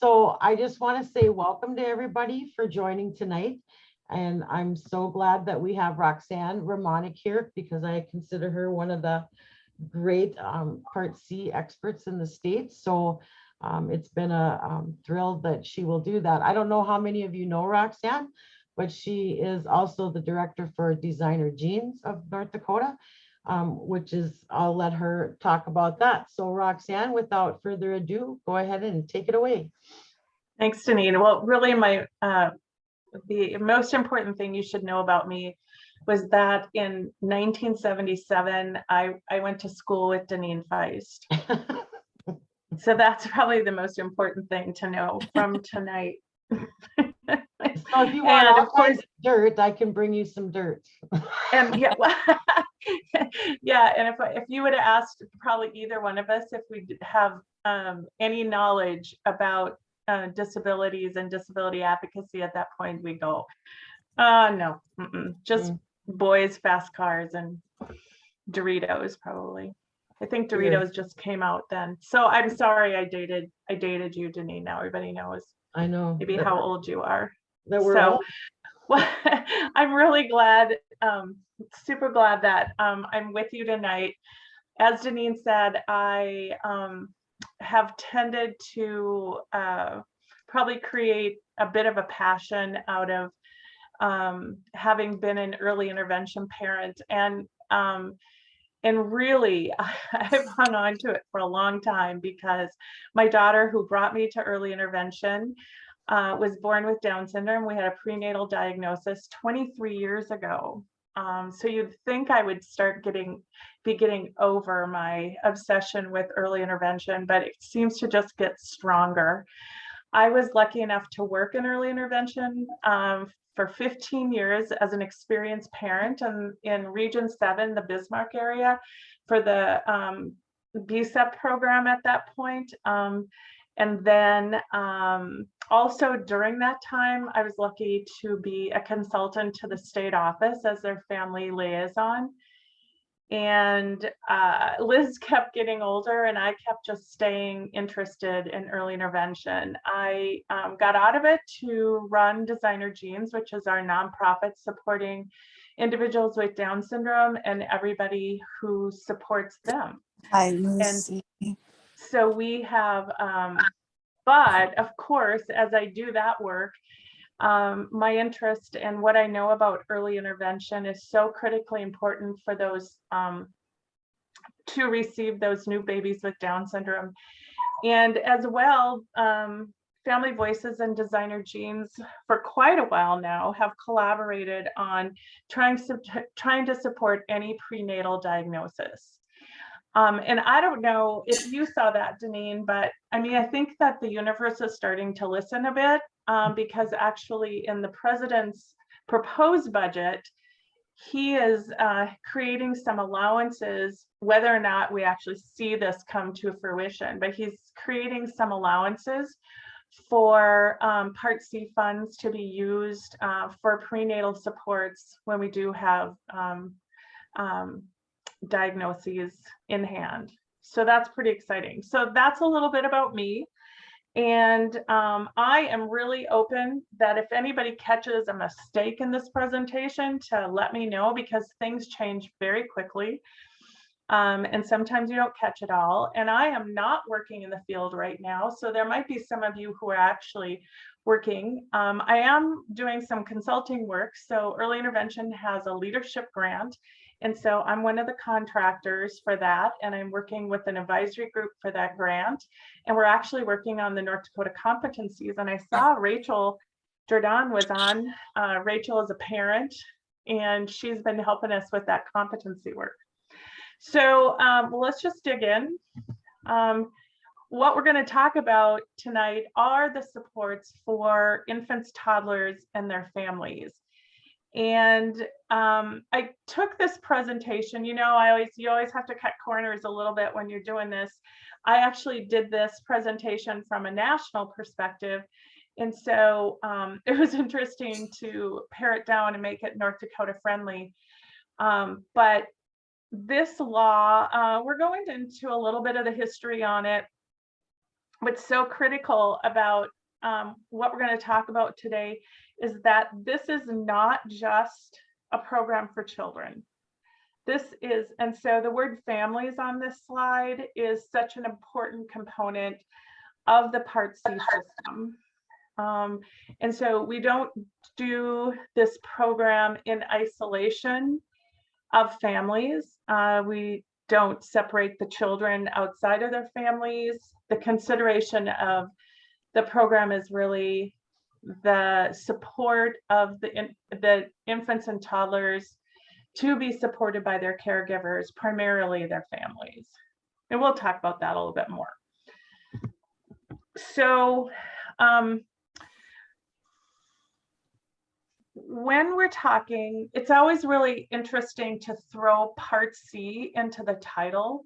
So I just want to say welcome to everybody for joining tonight. And I'm so glad that we have Roxanne Ramonic here because I consider her one of the great Part C experts in the state. So it's been a thrill that she will do that. I don't know how many of you know Roxanne, but she is also the director for Designer Jeans of North Dakota, which is, I'll let her talk about that. So Roxanne, without further ado, go ahead and take it away. Thanks, Deneen. Well, really, the most important thing you should know about me was that in 1977, I went to school with Deneen Feist. So that's probably the most important thing to know from tonight. So if you want all kinds of dirt, I can bring you some dirt. And yeah, yeah. And if you would have asked probably either one of us if we have any knowledge about disabilities and disability advocacy at that point, we go, no, just boys, fast cars, and Doritos probably. I think Doritos just came out then. So I'm sorry I dated you, Deneen. Now everybody knows. I know. Maybe how old you are. That we're old. Well, I'm really glad, super glad that I'm with you tonight. As Deneen said, I have tended to probably create a bit of a passion out of having been an early intervention parent, and really I've hung on to it for a long time because my daughter, who brought me to early intervention, was born with Down syndrome. We had a prenatal diagnosis 23 years ago. So you'd think I would be getting over my obsession with early intervention, but it seems to just get stronger. I was lucky enough to work in early intervention for 15 years as an experienced parent in Region 7, the Bismarck area, for the BSEP program at that point. And then also during that time, I was lucky to be a consultant to the state office as their family liaison. And Liz kept getting older and I kept just staying interested in early intervention. I got out of it to run Designer Jeans, which is our nonprofit supporting individuals with Down syndrome and everybody who supports them. Hi, Lucy. And so we have, but of course, as I do that work, my interest and what I know about early intervention is so critically important for those to receive those new babies with Down syndrome. And as well, Family Voices and Designer Jeans for quite a while now have collaborated on trying to support any prenatal diagnosis. And I don't know if you saw that, Deneen, but I mean, I think that the universe is starting to listen a bit because actually in the president's proposed budget, he is creating some allowances, whether or not we actually see this come to fruition, but he's creating some allowances for Part C funds to be used for prenatal supports when we do have diagnoses in hand. So that's pretty exciting. So that's a little bit about me. And I am really open that if anybody catches a mistake in this presentation to let me know, because things change very quickly. And sometimes you don't catch it all. And I am not working in the field right now. So there might be some of you who are actually working. I am doing some consulting work. So early intervention has a leadership grant. And so I'm one of the contractors for that. And I'm working with an advisory group for that grant. And we're actually working on the North Dakota competencies. And I saw Rachel Jordan was on. Rachel is a parent and she's been helping us with that competency work. So let's just dig in. What we're going to talk about tonight are the supports for infants, toddlers, and their families. And I took this presentation, you know, you always have to cut corners a little bit when you're doing this. I actually did this presentation from a national perspective. And so it was interesting to pare it down and make it North Dakota friendly. But this law, we're going into a little bit of the history on it. what's so critical about what we're going to talk about today is that this is not just a program for children. This is, and so the word families on this slide is such an important component of the Part C system. And so we don't do this program in isolation of families. We don't separate the children outside of their families. The consideration of the program is really the support of the infants and toddlers to be supported by their caregivers, primarily their families. And we'll talk about that a little bit more. So when we're talking, it's always really interesting to throw Part C into the title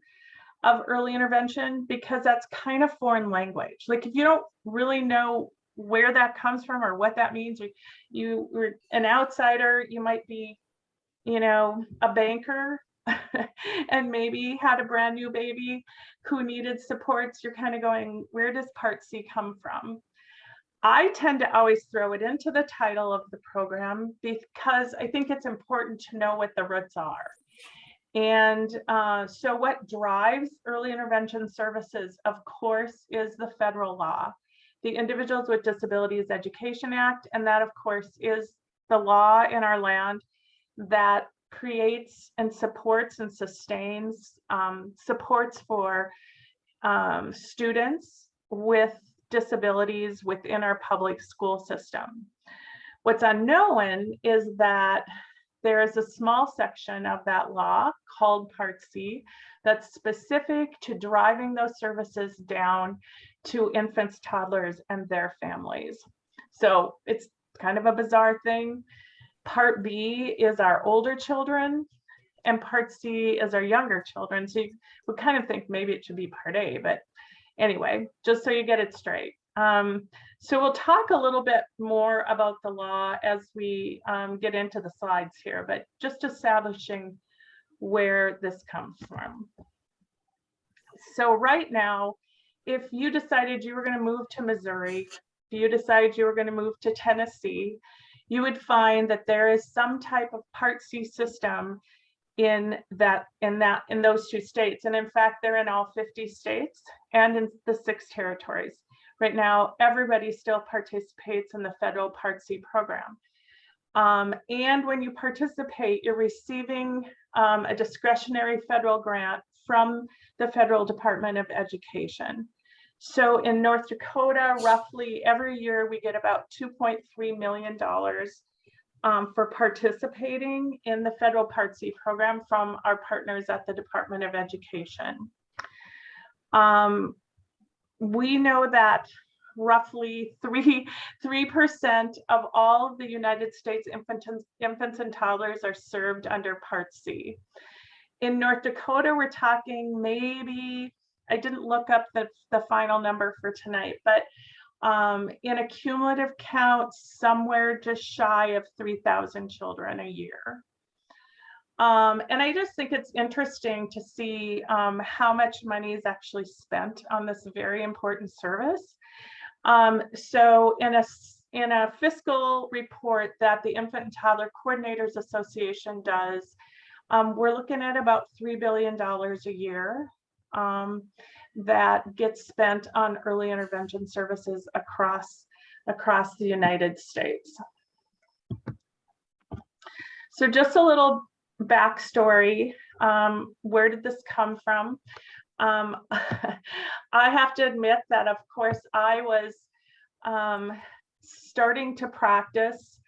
of early intervention, because that's kind of foreign language. Like, if you don't really know where that comes from or what that means, you're an outsider, you might be, you know, a banker and maybe had a brand new baby who needed supports, you're kind of going, where does Part C come from? I tend to always throw it into the title of the program because I think it's important to know what the roots are. And so what drives early intervention services, of course, is the federal law, the Individuals with Disabilities Education Act. And that, of course, is the law in our land that creates and supports and sustains supports for students with disabilities within our public school system. What's unknown is that there is a small section of that law called Part C that's specific to driving those services down to infants, toddlers, and their families. So it's kind of a bizarre thing. Part B is our older children, and Part C is our younger children. So you would kind of think maybe it should be Part A, but anyway, just so you get it straight. So we'll talk a little bit more about the law as we get into the slides here, but just establishing where this comes from. So right now, if you decided you were going to move to Missouri, if you decided you were going to move to Tennessee, you would find that there is some type of Part C system in those two states. And in fact, they're in all 50 states and in the 6 territories. Right now, everybody still participates in the federal Part C program. And when you participate, you're receiving a discretionary federal grant from the Federal Department of Education. So in North Dakota, roughly every year we get about $2.3 million for participating in the federal Part C program from our partners at the Department of Education. We know that roughly 3% of all of the United States infants and toddlers are served under Part C. In North Dakota, we're talking maybe, I didn't look up the final number for tonight, but in a cumulative count, somewhere just shy of 3,000 children a year. And I just think it's interesting to see how much money is actually spent on this very important service. So in a fiscal report that the Infant and Toddler Coordinators Association does, we're looking at about $3 billion a year that gets spent on early intervention services across the United States. So just a little backstory. Where did this come from? I have to admit that, of course, I was starting to practice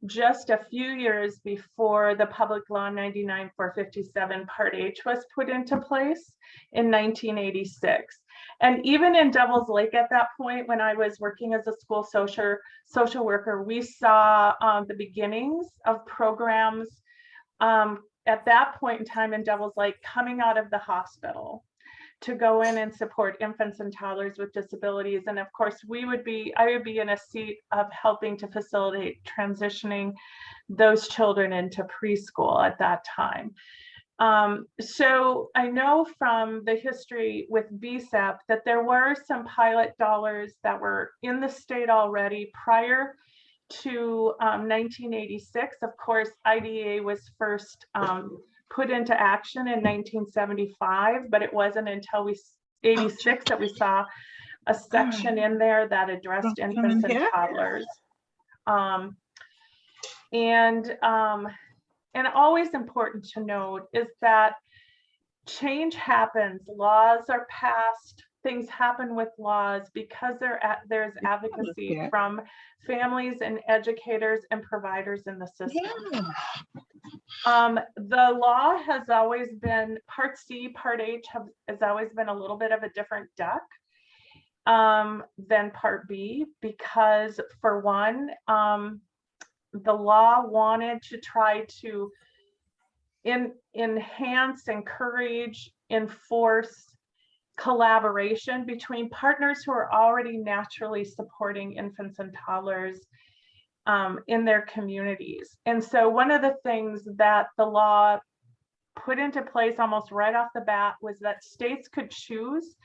just a few years before the Public Law 99-457 Part H was put into place in 1986. And even in Devil's Lake at that point, when I was working as a school social worker, we saw the beginnings of programs at that point in time in Devil's Lake coming out of the hospital to go in and support infants and toddlers with disabilities. And of course, I would be in a seat of helping to facilitate transitioning those children into preschool at that time. So I know from the history with VSEP that there were some pilot dollars that were in the state already prior to 1986. Of course, IDEA was first put into action in 1975, but it wasn't until 86 that we saw a section in there that addressed infants and toddlers. And always important to note is that change happens, laws are passed, things happen with laws because there's advocacy from families and educators and providers in the system. The law has always been, Part C, Part H has always been a little bit of a different duck than Part B, because for one, the law wanted to try to enhance, encourage, enforce collaboration between partners who are already naturally supporting infants and toddlers in their communities. And so one of the things that the law put into place almost right off the bat was that states could choose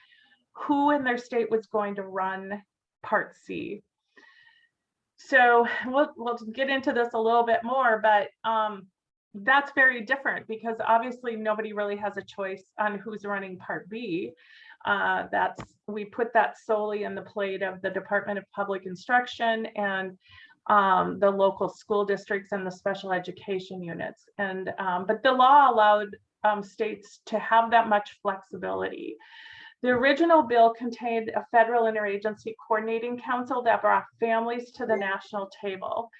who in their state was going to run Part C. So we'll get into this a little bit more, but that's very different because obviously nobody really has a choice on who's running Part B. We put that solely in the plate of the Department of Public Instruction and the local school districts and the special education units. And but the law allowed states to have that much flexibility. The original bill contained a federal interagency coordinating council that brought families to the national table.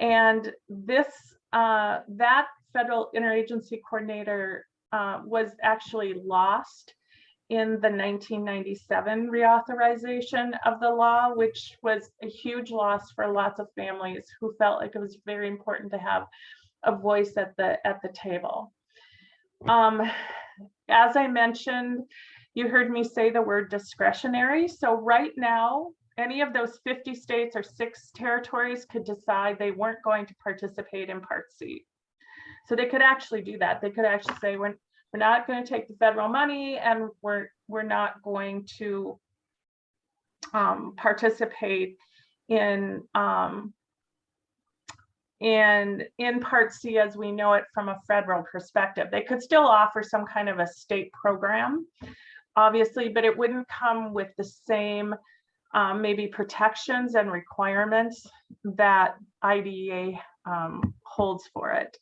And this, that federal interagency coordinator was actually lost in the 1997 reauthorization of the law, which was a huge loss for lots of families who felt like it was very important to have a voice at the table. As I mentioned, you heard me say the word discretionary. So right now, any of those 50 states or 6 territories could decide they weren't going to participate in Part C. So they could actually do that. They could actually say, we're not going to take the federal money, and we're not going to participate in Part C as we know it from a federal perspective. They could still offer some kind of a state program, obviously, but it wouldn't come with the same maybe protections and requirements that IDEA holds for it.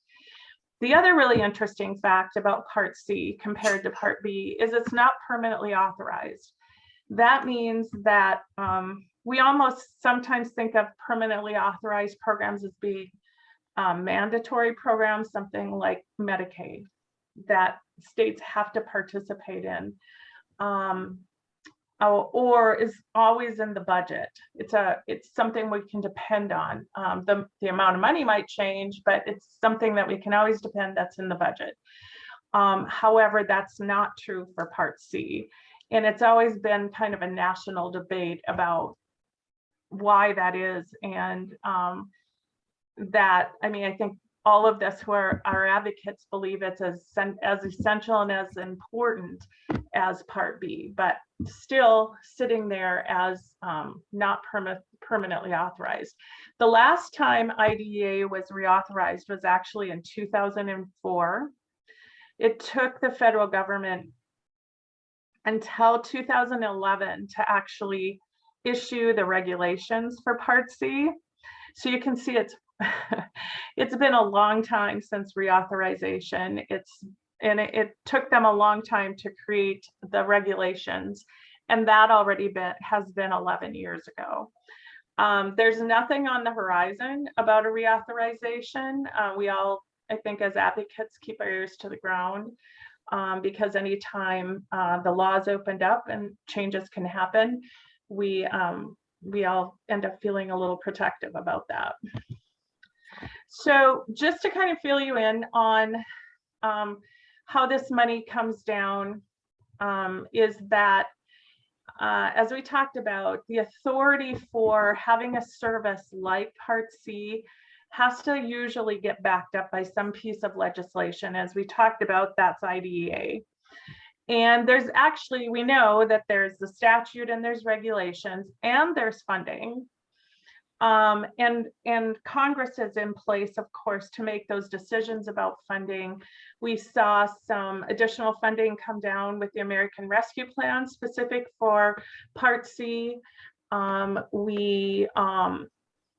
The other really interesting fact about Part C compared to Part B is it's not permanently authorized. That means that we almost sometimes think of permanently authorized programs as being mandatory programs, something like Medicaid, that states have to participate in, or is always in the budget. It's something we can depend on. The amount of money might change, but it's something that we can always depend that's in the budget. However, that's not true for Part C. And it's always been kind of a national debate about why that is. And that, I mean, I think all of us who are our advocates believe it's as essential and as important as Part B, but still sitting there as not permanently authorized. The last time IDEA was reauthorized was actually in 2004. It took the federal government until 2011 to actually issue the regulations for Part C. So you can see it's been a long time since reauthorization. It took them a long time to create the regulations, and that already has been 11 years ago. There's nothing on the horizon about a reauthorization. We all, I think, as advocates, keep our ears to the ground because anytime the laws opened up and changes can happen, we all end up feeling a little protective about that. So just to kind of fill you in on how this money comes down is that, as we talked about, the authority for having a service like Part C has to usually get backed up by some piece of legislation. As we talked about, that's IDEA. And there's actually, we know that there's the statute and there's regulations and there's funding. And Congress is in place, of course, to make those decisions about funding. We saw some additional funding come down with the American Rescue Plan specific for Part C.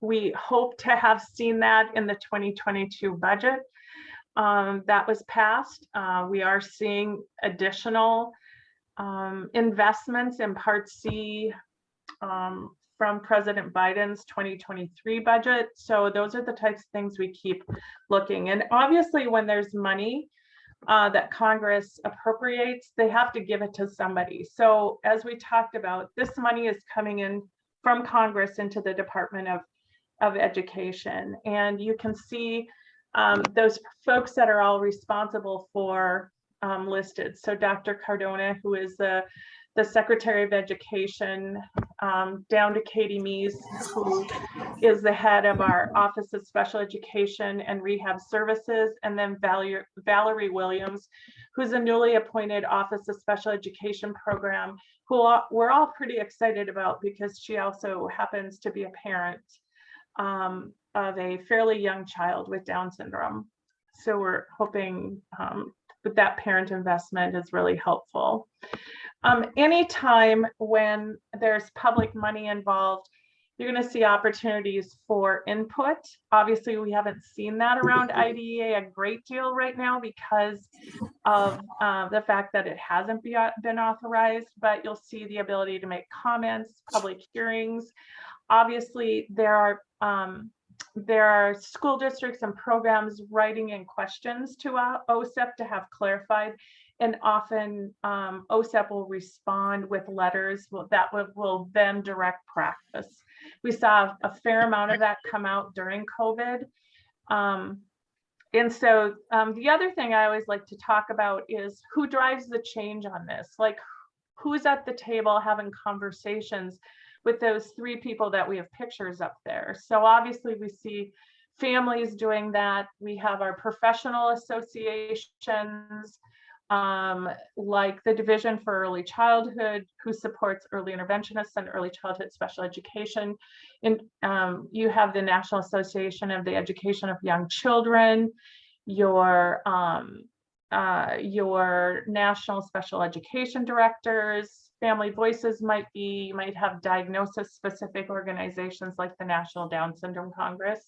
We hope to have seen that in the 2022 budget that was passed. We are seeing additional investments in Part C from President Biden's 2023 budget. So those are the types of things we keep looking. And obviously when there's money that Congress appropriates, they have to give it to somebody. So as we talked about, this money is coming in from Congress into the Department of Education. And you can see those folks that are all responsible for listed. So Dr. Cardona, who is the Secretary of Education, down to Katie Meese, who is the head of our Office of Special Education and Rehab Services, and then Valerie Williams, who's a newly appointed Office of Special Education Program, who we're all pretty excited about because she also happens to be a parent of a fairly young child with Down syndrome. So we're hoping that parent investment is really helpful. Anytime when there's public money involved, you're going to see opportunities for input. Obviously, we haven't seen that around IDEA a great deal right now because of the fact that it hasn't been authorized, but you'll see the ability to make comments, public hearings. Obviously, there are school districts and programs writing in questions to OSEP to have clarified. And often OSEP will respond with letters that will then direct practice. We saw a fair amount of that come out during COVID. And so the other thing I always like to talk about is who drives the change on this? Like who's at the table having conversations with those three people that we have pictures up there. So obviously we see families doing that. We have our professional associations, like the Division for Early Childhood, who supports early interventionists and early childhood special education. And you have the National Association of the Education of Young Children, your National Special Education Directors, Family Voices you might have diagnosis specific organizations like the National Down Syndrome Congress.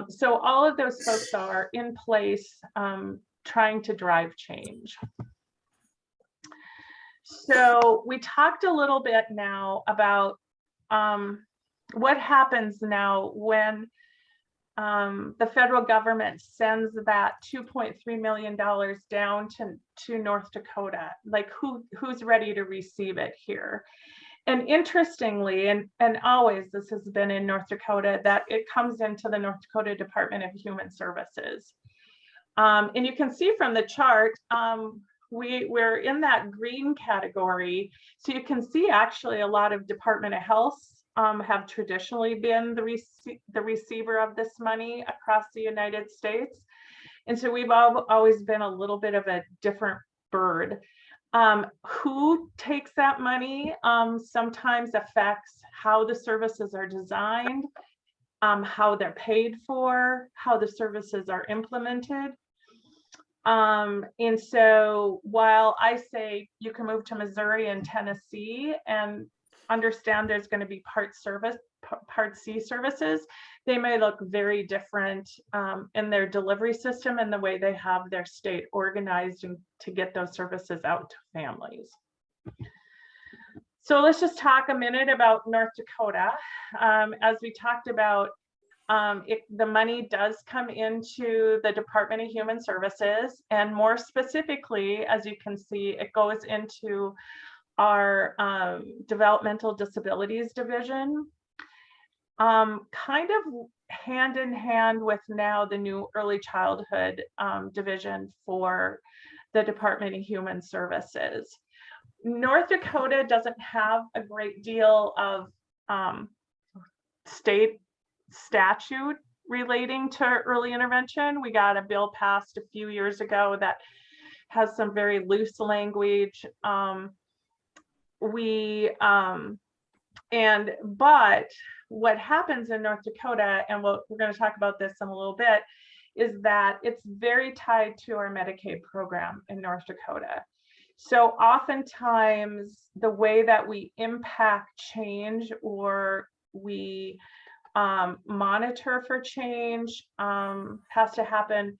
So all of those folks are in place trying to drive change. So we talked a little bit now about what happens now when the federal government sends that $2.3 million down to North Dakota. Like who's ready to receive it here? And interestingly, and always this has been in North Dakota, that it comes into the North Dakota Department of Human Services. And you can see from the chart, we're in that green category. So you can see actually a lot of Department of Health have traditionally been the receiver of this money across the United States. And so we've always been a little bit of a different bird. Who takes that money sometimes affects how the services are designed, how they're paid for, how the services are implemented. And so while I say you can move to Missouri and Tennessee and understand there's going to be Part C services, they may look very different in their delivery system and the way they have their state organized and to get those services out to families. So let's just talk a minute about North Dakota. As we talked about, the money does come into the Department of Human Services, and more specifically, as you can see, it goes into our Developmental Disabilities Division, kind of hand in hand with now the new Early Childhood Division for the Department of Human Services. North Dakota doesn't have a great deal of state statute relating to early intervention. We got a bill passed a few years ago that has some very loose language. But what happens in North Dakota, and we're going to talk about this in a little bit, is that it's very tied to our Medicaid program in North Dakota. So oftentimes the way that we impact change, or we monitor for change, has to happen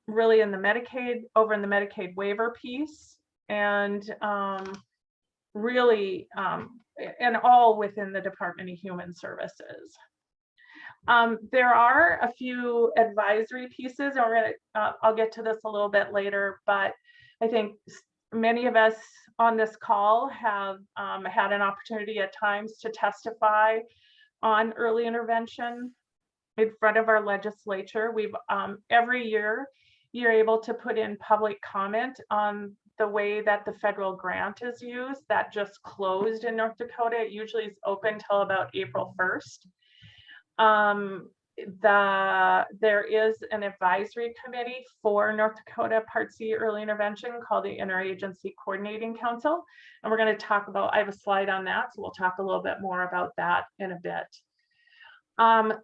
really in the Medicaid waiver piece, and really and all within the Department of Human Services. There are a few advisory pieces, and I'll get to this a little bit later, but I think many of us on this call have had an opportunity at times to testify on early intervention in front of our legislature. We've every year you're able to put in public comment on the way that the federal grant is used. That just closed in North Dakota. It usually is open till about April 1st. There is an advisory committee for North Dakota Part C early intervention called the Interagency Coordinating Council. And we're going to talk about, I have a slide on that, so we'll talk a little bit more about that in a bit.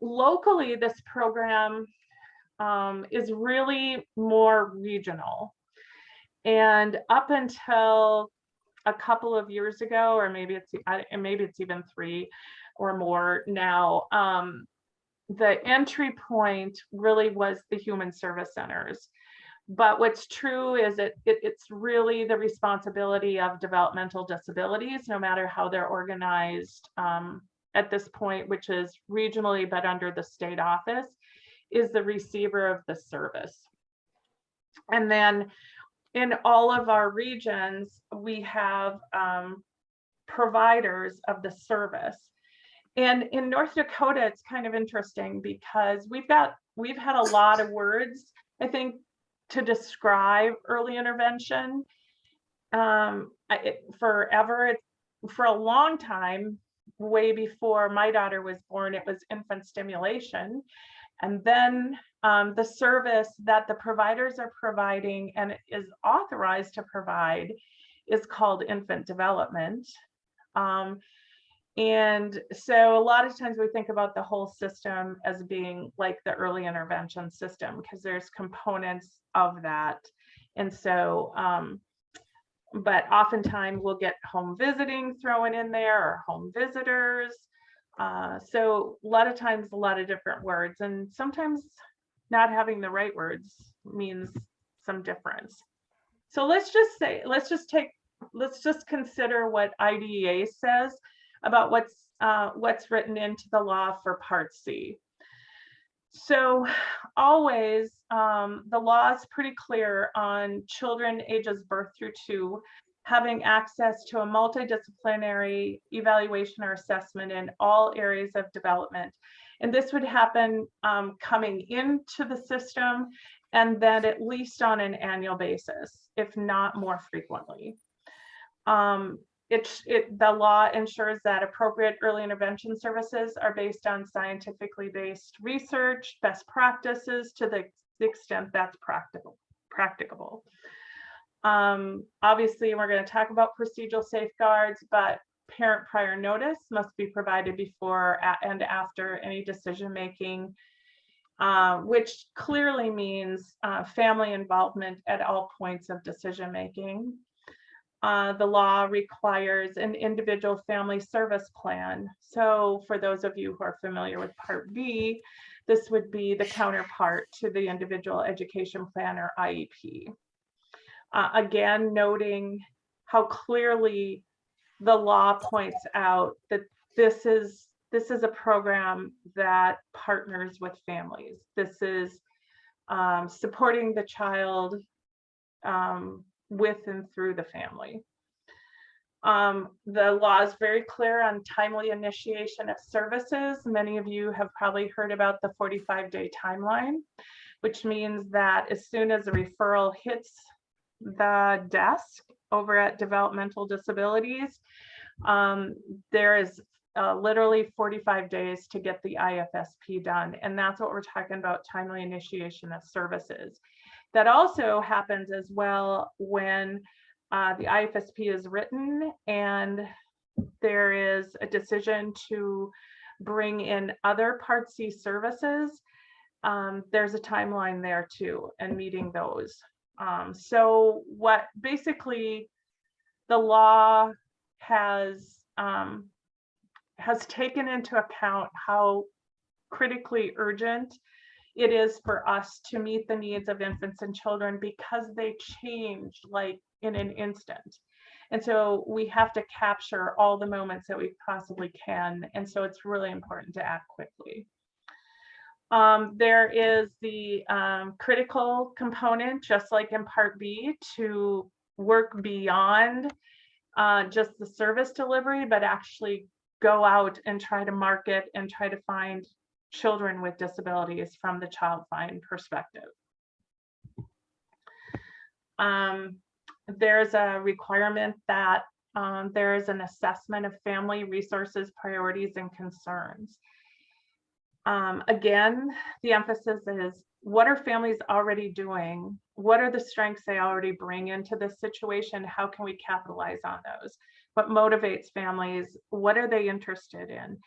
Locally, this program is really more regional. And up until a couple of years ago, or maybe it's even 3 or more now, the entry point really was the human service centers. But what's true is it's really the responsibility of developmental disabilities, no matter how they're organized at this point, which is regionally, but under the state office, is the receiver of the service. And then in all of our regions, we have providers of the service. And in North Dakota, it's kind of interesting because we've had a lot of words, I think, to describe early intervention. For a long time, way before my daughter was born, it was infant stimulation. And then the service that the providers are providing and is authorized to provide is called infant development. And so a lot of times we think about the whole system as being like the early intervention system, because there's components of that. And so, but oftentimes we'll get home visiting thrown in there, or home visitors. So a lot of times, a lot of different words, and sometimes not having the right words means some difference. So let's just consider what IDEA says about what's written into the law for Part C. So always, the law is pretty clear on children ages birth through 2 having access to a multidisciplinary evaluation or assessment in all areas of development. And this would happen coming into the system, and then at least on an annual basis, if not more frequently. The law ensures that appropriate early intervention services are based on scientifically based research, best practices to the extent that's practicable. Obviously, we're going to talk about procedural safeguards, but parent prior notice must be provided before and after any decision making, which clearly means family involvement at all points of decision making. The law requires an individual family service plan. So for those of you who are familiar with Part B, this would be the counterpart to the individual education plan, or IEP. Again, noting how clearly the law points out that this is a program that partners with families. This is supporting the child with and through the family. The law is very clear on timely initiation of services. Many of you have probably heard about the 45-day timeline, which means that as soon as a referral hits the desk over at Developmental Disabilities, there is literally 45 days to get the IFSP done. And that's what we're talking about, timely initiation of services. That also happens as well when the IFSP is written and there is a decision to bring in other Part C services. There's a timeline there too, and meeting those. So what basically the law has taken into account how critically urgent it is for us to meet the needs of infants and children, because they change like in an instant. And so we have to capture all the moments that we possibly can. And so it's really important to act quickly. There is the critical component, just like in Part B, to work beyond just the service delivery, but actually go out and try to market and try to find children with disabilities from the child find perspective. There's a requirement that there is an assessment of family resources, priorities, and concerns. Again, the emphasis is, what are families already doing? What are the strengths they already bring into this situation? How can we capitalize on those? What motivates families? What are they interested in?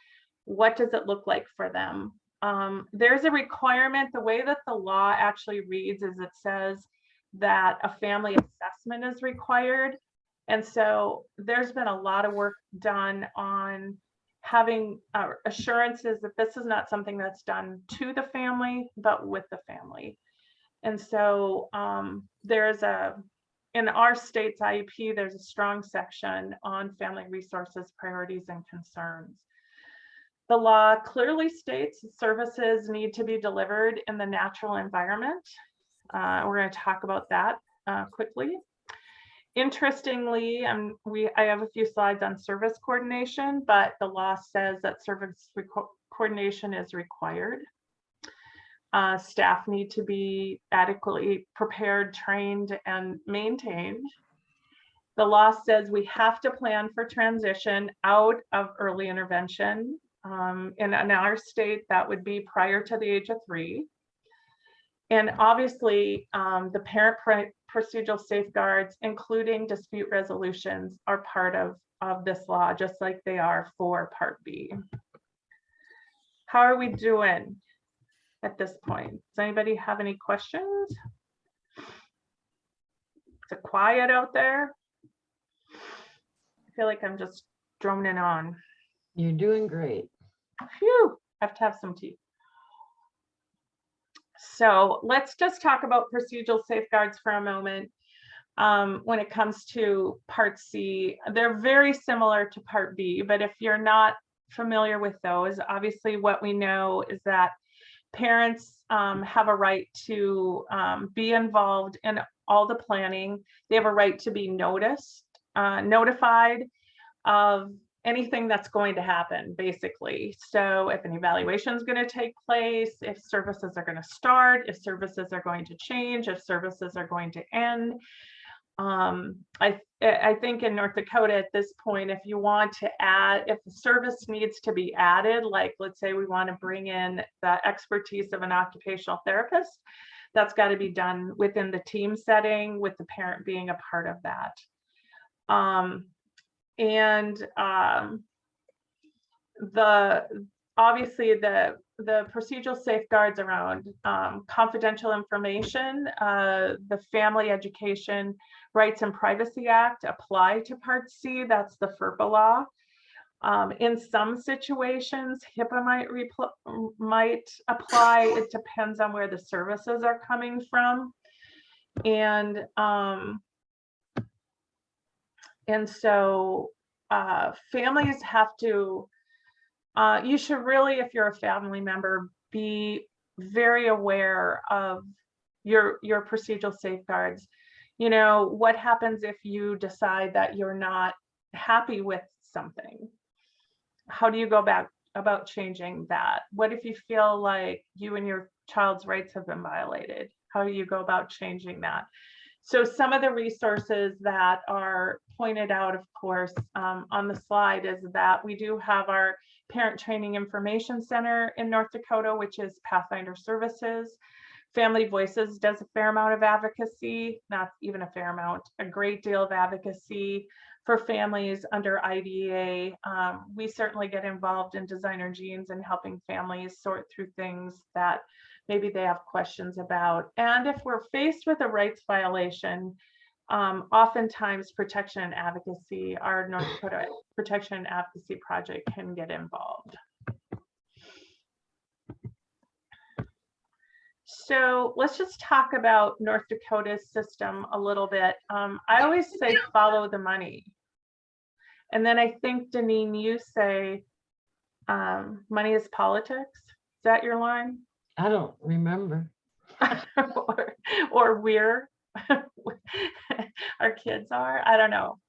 What does it look like for them? There's a requirement. The way that the law actually reads is it says that a family assessment is required. And so there's been a lot of work done on having assurances that this is not something that's done to the family, but with the family. And so in our state's IEP, there's a strong section on family resources, priorities, and concerns. The law clearly states that services need to be delivered in the natural environment. We're going to talk about that quickly. Interestingly, I have a few slides on service coordination, but the law says that service coordination is required. Staff need to be adequately prepared, trained, and maintained. The law says we have to plan for transition out of early intervention. In our state, that would be prior to the age of 3. And obviously, the parent procedural safeguards, including dispute resolutions, are part of this law, just like they are for Part B. How are we doing at this point? Does anybody have any questions? Is it quiet out there? I feel like I'm just droning on. You're doing great. Phew, I have to have some tea. So let's just talk about procedural safeguards for a moment. When it comes to Part C, they're very similar to Part B, but if you're not familiar with those, obviously what we know is that parents have a right to be involved in all the planning. They have a right to be notified of anything that's going to happen, basically. So if an evaluation is going to take place, if services are going to start, if services are going to change, if services are going to end. I think in North Dakota at this point, if you want to add, if the service needs to be added, like let's say we want to bring in the expertise of an occupational therapist, that's got to be done within the team setting with the parent being a part of that. Obviously the procedural safeguards around confidential information, the Family Education Rights and Privacy Act apply to Part C. That's the FERPA law. In some situations, HIPAA might apply. It depends on where the services are coming from. And so families have to, you should really, if you're a family member, be very aware of your procedural safeguards. You know, what happens if you decide that you're not happy with something? How do you go about changing that? What if you feel like you and your child's rights have been violated? How do you go about changing that? So some of the resources that are pointed out, of course, on the slide is that we do have our Parent Training Information Center in North Dakota, which is Pathfinder Services. Family Voices does a fair amount of advocacy, not even a fair amount, a great deal of advocacy for families under IDEA. We certainly get involved in Designer Genes and helping families sort through things that maybe they have questions about. And if we're faced with a rights violation, oftentimes protection and advocacy, our North Dakota Protection and Advocacy Project can get involved. So let's just talk about North Dakota's system a little bit. I always say follow the money. And then I think, Deneen, you say money is politics. Is that your line? I don't remember. or we're, our kids are, I don't know.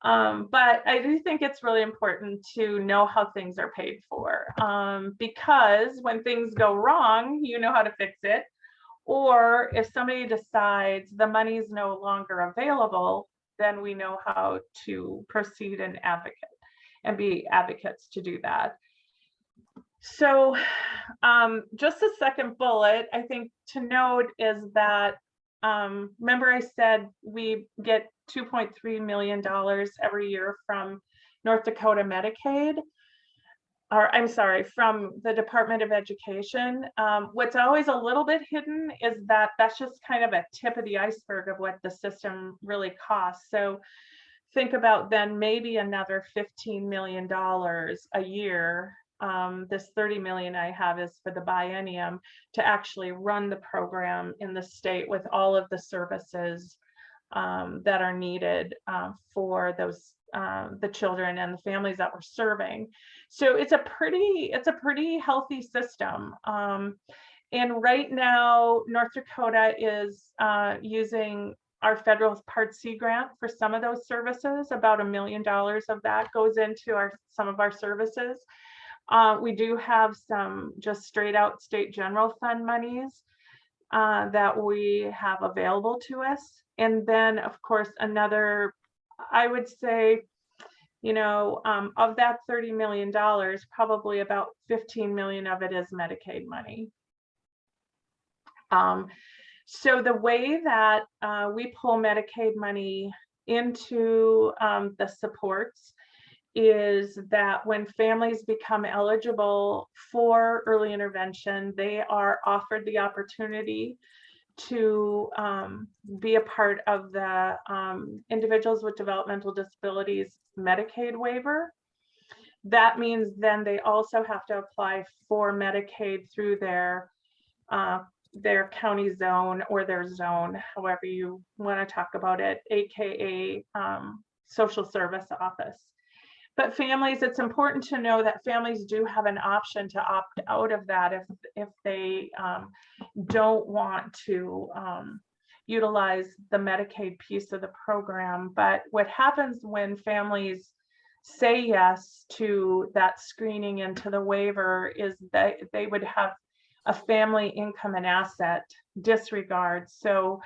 But I do think it's really important to know how things are paid for, because when things go wrong, you know how to fix it. Or if somebody decides the money is no longer available, then we know how to proceed and advocate and be advocates to do that. So just the second bullet, I think to note is that, remember I said we get $2.3 million every year from North Dakota Medicaid, or I'm sorry, from the Department of Education. What's always a little bit hidden is that that's just kind of a tip of the iceberg of what the system really costs. So think about then maybe another $15 million a year. This 30 million I have is for the biennium to actually run the program in the state with all of the services that are needed for those the children and the families that we're serving. So it's a pretty healthy system. And right now, North Dakota is using our federal Part C grant for some of those services. About $1 million of that goes into some of our services. We do have some just straight out state general fund monies that we have available to us. And then of course, another, I would say, you know, of that $30 million, probably about 15 million of it is Medicaid money. So the way that we pull Medicaid money into the supports is that when families become eligible for early intervention, they are offered the opportunity to be a part of the Individuals with Developmental Disabilities Medicaid waiver. That means then they also have to apply for Medicaid through their county zone or their zone, however you want to talk about it, AKA social service office. But families, it's important to know that families do have an option to opt out of that if they don't want to utilize the Medicaid piece of the program. But what happens when families say yes to that screening into the waiver is that they would have a family income and asset disregard. So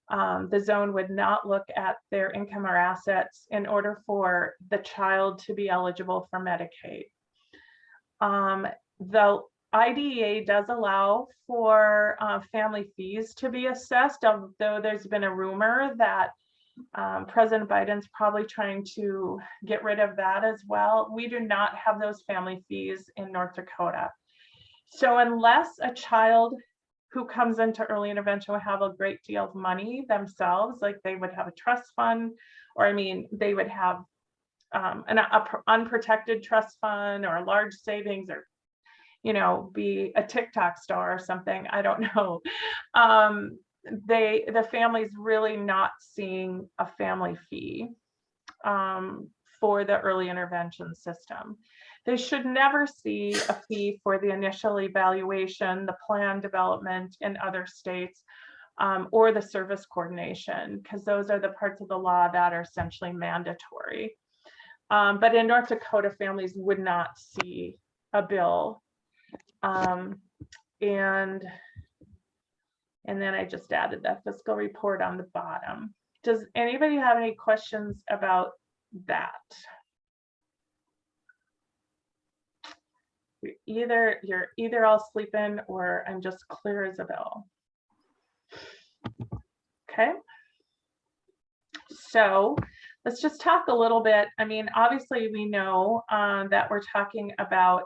the zone would not look at their income or assets in order for the child to be eligible for Medicaid. The IDEA does allow for family fees to be assessed, although there's been a rumor that President Biden's probably trying to get rid of that as well. We do not have those family fees in North Dakota. So unless a child who comes into early intervention will have a great deal of money themselves, like they would have a trust fund, or I mean, they would have an unprotected trust fund or a large savings, or, you know, be a TikTok star or something, I don't know. The family's really not seeing a family fee for the early intervention system. They should never see a fee for the initial evaluation, the plan development in other states, or the service coordination, because those are the parts of the law that are essentially mandatory. But in North Dakota, families would not see a bill. And And then I just added the fiscal report on the bottom. Does anybody have any questions about that? You're either all sleeping or I'm just clear as a bell. Okay. So let's just talk a little bit. I mean, obviously we know that we're talking about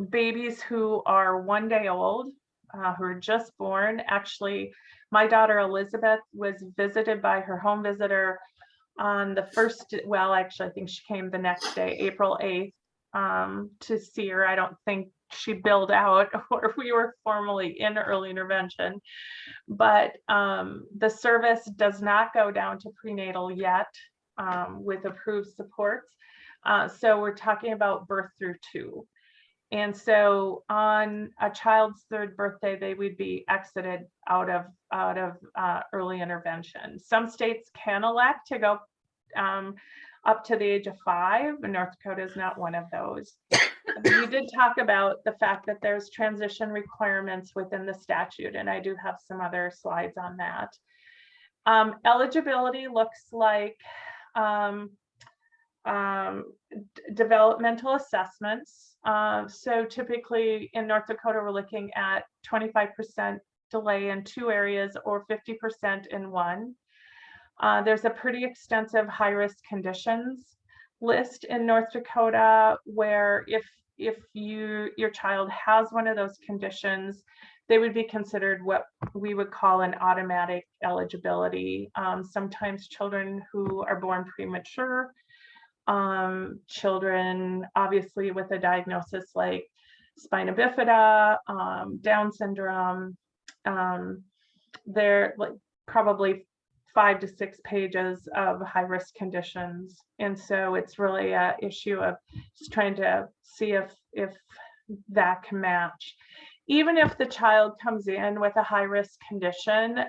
babies who are 1 day old, who are just born. Actually, my daughter Elizabeth was visited by her home visitor on the first, well, actually, I think she came the next day, April 8th, to see her. I don't think she billed out or we were formally in early intervention, but the service does not go down to prenatal yet with approved supports. So we're talking about birth through 2. And so on a child's 3rd birthday, they would be exited out of early intervention. Some states can elect to go up to the age of 5, and North Dakota is not one of those. We did talk about the fact that there's transition requirements within the statute, and I do have some other slides on that. Eligibility looks like developmental assessments. So typically in North Dakota, we're looking at 25% delay in 2 areas or 50% in 1. There's a pretty extensive high-risk conditions list in North Dakota where if your child has one of those conditions, they would be considered what we would call an automatic eligibility. Sometimes children who are born premature, children obviously with a diagnosis like spina bifida, Down syndrome, they're like probably 5 to 6 pages of high-risk conditions. And so it's really an issue of just trying to see if that can match. Even if the child comes in with a high-risk condition,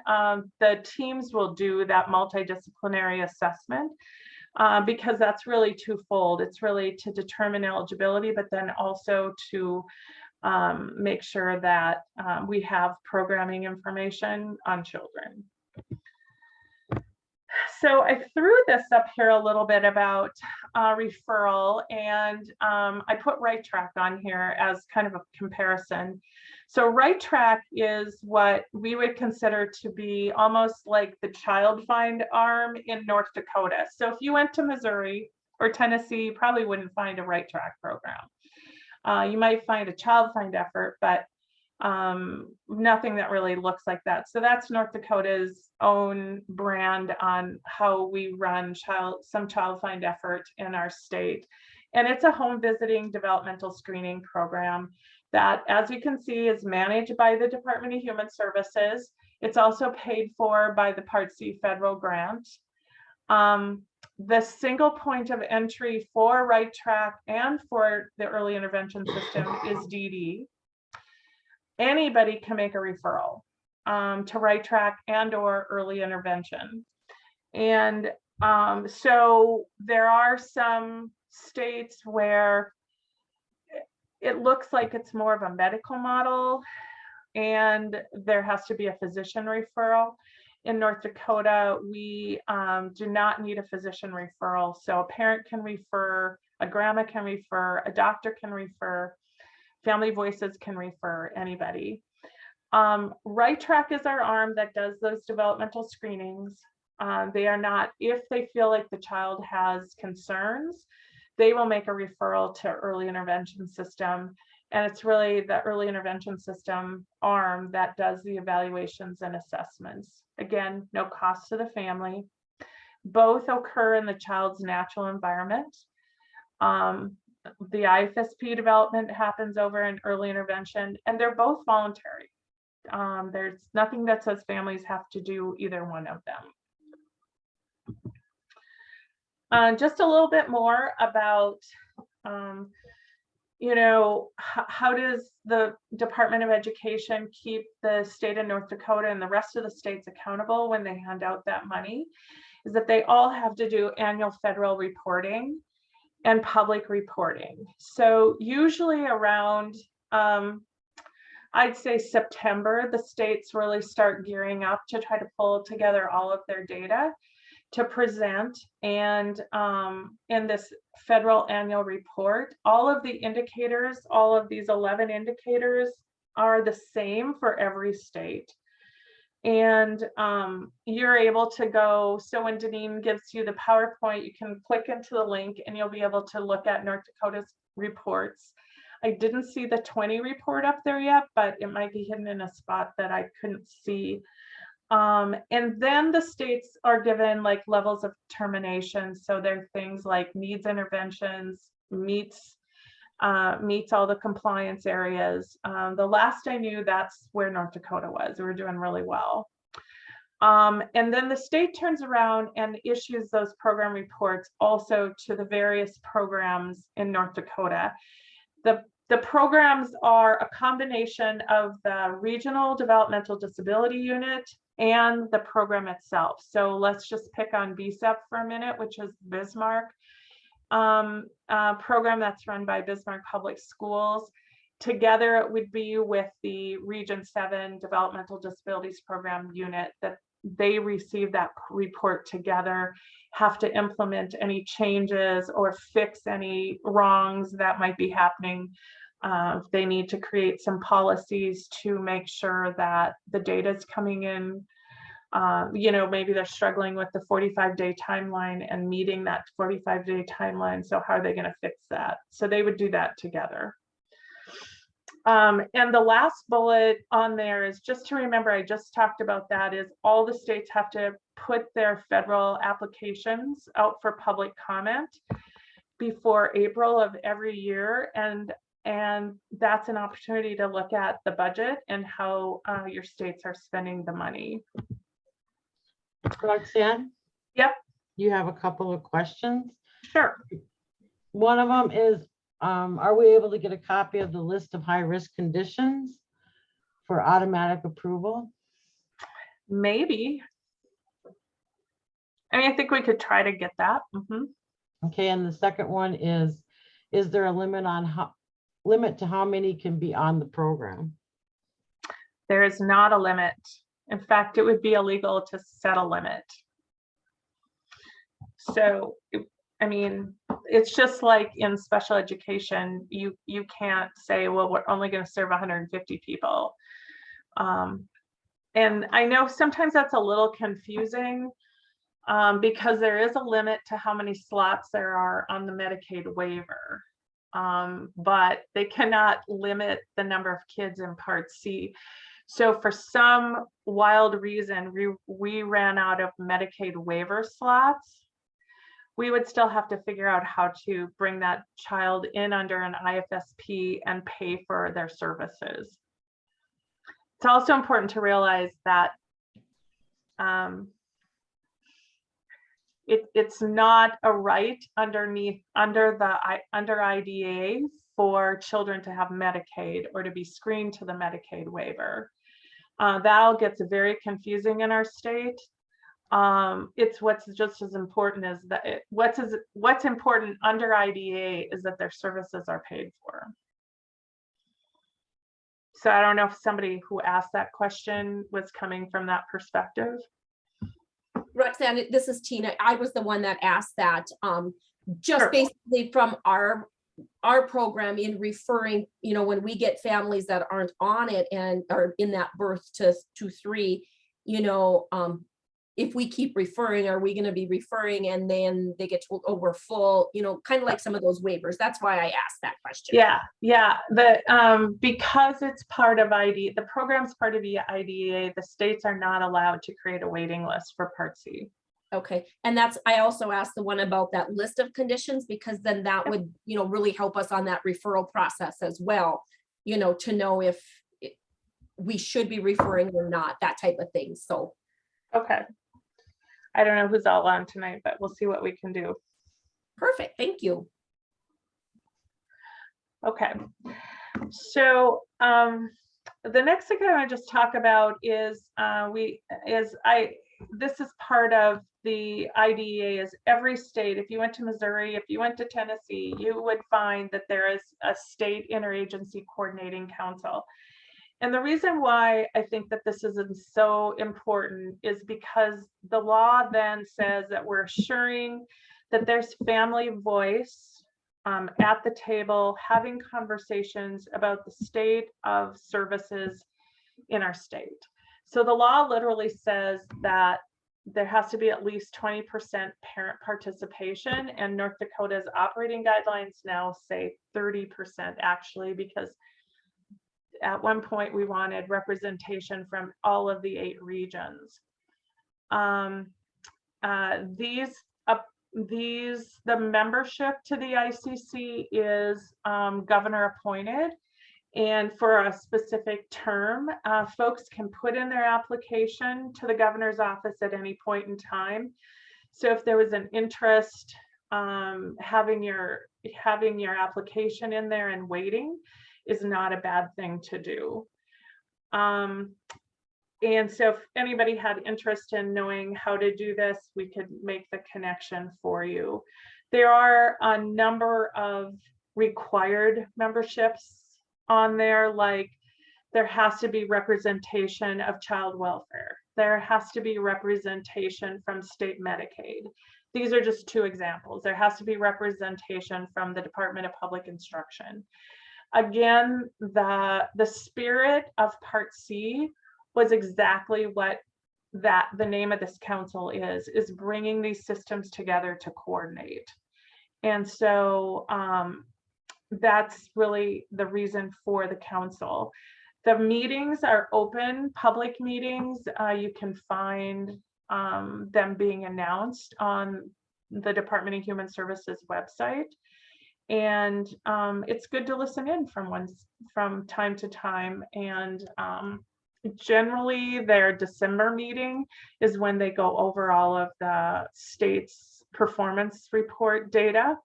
the teams will do that multidisciplinary assessment because that's really twofold. It's really to determine eligibility, but then also to make sure that we have programming information on children. So I threw this up here a little bit about referral, and I put Right Track on here as kind of a comparison. So Right Track is what we would consider to be almost like the child find arm in North Dakota. So if you went to Missouri or Tennessee, you probably wouldn't find a Right Track program. You might find a child find effort, but nothing that really looks like that. So that's North Dakota's own brand on how we run some child find effort in our state. And it's a home visiting developmental screening program that, as you can see, is managed by the Department of Human Services. It's also paid for by the Part C federal grant. The single point of entry for Right Track and for the early intervention system is DD. Anybody can make a referral to Right Track and or early intervention. And so there are some states where it looks like it's more of a medical model and there has to be a physician referral. In North Dakota, we do not need a physician referral. So a parent can refer, a grandma can refer, a doctor can refer, Family Voices can refer anybody. Right Track is our arm that does those developmental screenings. They are not, if they feel like the child has concerns, they will make a referral to early intervention system. And it's really the early intervention system arm that does the evaluations and assessments. Again, no cost to the family. Both occur in the child's natural environment. The IFSP development happens over in early intervention, and they're both voluntary. There's nothing that says families have to do either one of them. Just a little bit more about, how does the Department of Education keep the state of North Dakota and the rest of the states accountable when they hand out that money, is that they all have to do annual federal reporting and public reporting. So usually around I'd say September, the states really start gearing up to try to pull together all of their data to present. And in this federal annual report, all of the indicators, all of these 11 indicators are the same for every state. And you're able to go, so when Deneen gives you the PowerPoint, you can click into the link and you'll be able to look at North Dakota's reports. I didn't see the 20 report up there yet, but it might be hidden in a spot that I couldn't see. And then the states are given like levels of termination. So there are things like needs interventions, meets all the compliance areas. The last I knew, that's where North Dakota was. We were doing really well. And then the state turns around and issues those program reports also to the various programs in North Dakota. The programs are a combination of the Regional Developmental Disability Unit and the program itself. So let's just pick on BSEP for a minute, which is Bismarck. Program that's run by Bismarck Public Schools. Together it would be with the Region 7 Developmental Disabilities Program unit, that they receive that report together, have to implement any changes or fix any wrongs that might be happening. They need to create some policies to make sure that the data is coming in. Maybe they're struggling with the 45-day timeline and meeting that 45-day timeline. So how are they going to fix that? So they would do that together. And the last bullet on there is just to remember, I just talked about that, is all the states have to put their federal applications out for public comment before April of every year. And that's an opportunity to look at the budget and how your states are spending the money. Roxanne? Yep. You have a couple of questions. Sure. One of them is, are we able to get a copy of the list of high-risk conditions for automatic approval? Maybe. I think we could try to get that. Okay, and the second one is there a limit to how many can be on the program? There is not a limit. In fact, it would be illegal to set a limit. So, it's just like in special education, you can't say, well, we're only going to serve 150 people. And I know sometimes that's a little confusing because there is a limit to how many slots there are on the Medicaid waiver. But they cannot limit the number of kids in Part C. So for some wild reason, we ran out of Medicaid waiver slots. We would still have to figure out how to bring that child in under an IFSP and pay for their services. It's also important to realize that it's not a right under IDEA for children to have Medicaid or to be screened to the Medicaid waiver. That all gets very confusing in our state. It's what's just as important as that. What's important under IDEA is that their services are paid for. So I don't know if somebody who asked that question was coming from that perspective. Roxanne, this is Tina. I was the one that asked that. Just Sure. Basically from our program in referring, when we get families that aren't on it and are in that birth to 3, if we keep referring, are we going to be referring and then they get told, oh, we're full, kind of like some of those waivers. That's why I asked that question. Yeah. Because it's part of IDEA, the program's part of the IDEA, the states are not allowed to create a waiting list for Part C. Okay. And I also asked the one about that list of conditions, because then that would, really help us on that referral process as well, to know if we should be referring or not, that type of thing. So. Okay. I don't know who's all on tonight, but we'll see what we can do. Perfect. Thank you. Okay. So the next thing I want to just talk about is this is part of the IDEA. Is every state, if you went to Missouri, if you went to Tennessee, you would find that there is a state interagency coordinating council. And the reason why I think that this is so important is because the law then says that we're assuring that there's family voice at the table, having conversations about the state of services in our state. So the law literally says that there has to be at least 20% parent participation, and North Dakota's operating guidelines now say 30% actually, because at one point we wanted representation from all of the 8 regions. The membership to the ICC is governor appointed, and for a specific term, folks can put in their application to the governor's office at any point in time. So if there was an interest, having your application in there and waiting is not a bad thing to do. And so if anybody had interest in knowing how to do this, we could make the connection for you. There are a number of required memberships on there, like there has to be representation of child welfare. There has to be representation from state Medicaid. These are just 2 examples. There has to be representation from the Department of Public Instruction. Again, the spirit of Part C was exactly what the name of this council is bringing these systems together to coordinate. And so that's really the reason for the council. The meetings are open, public meetings. You can find them being announced on the Department of Human Services website. And it's good to listen in from time to time. And generally their December meeting is when they go over all of the state's performance report data.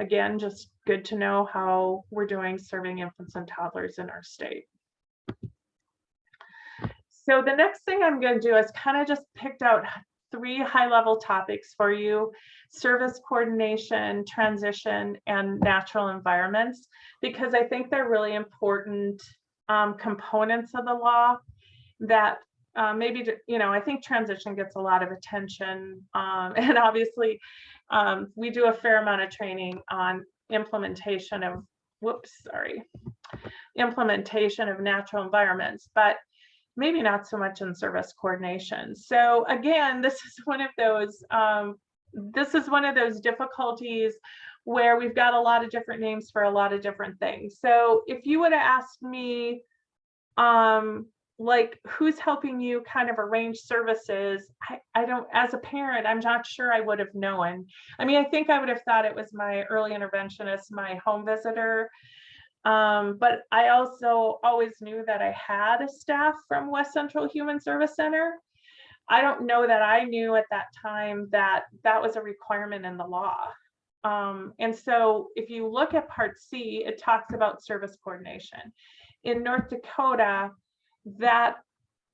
Again, just good to know how we're doing serving infants and toddlers in our state. So the next thing I'm going to do is kind of just picked out 3 high-level topics for you: service coordination, transition, and natural environments, because I think they're really important components of the law that maybe, I think transition gets a lot of attention, and obviously we do a fair amount of training on implementation of natural environments, but maybe not so much in service coordination. So again, this is one of those difficulties where we've got a lot of different names for a lot of different things. So if you would have asked me, like, who's helping you kind of arrange services, I don't, as a parent, I'm not sure I would have known. I mean, I think I would have thought it was my early interventionist, my home visitor. But I also always knew that I had a staff from West Central Human Service Center. I don't know that I knew at that time that that was a requirement in the law. And so if you look at Part C, it talks about service coordination. In North Dakota, that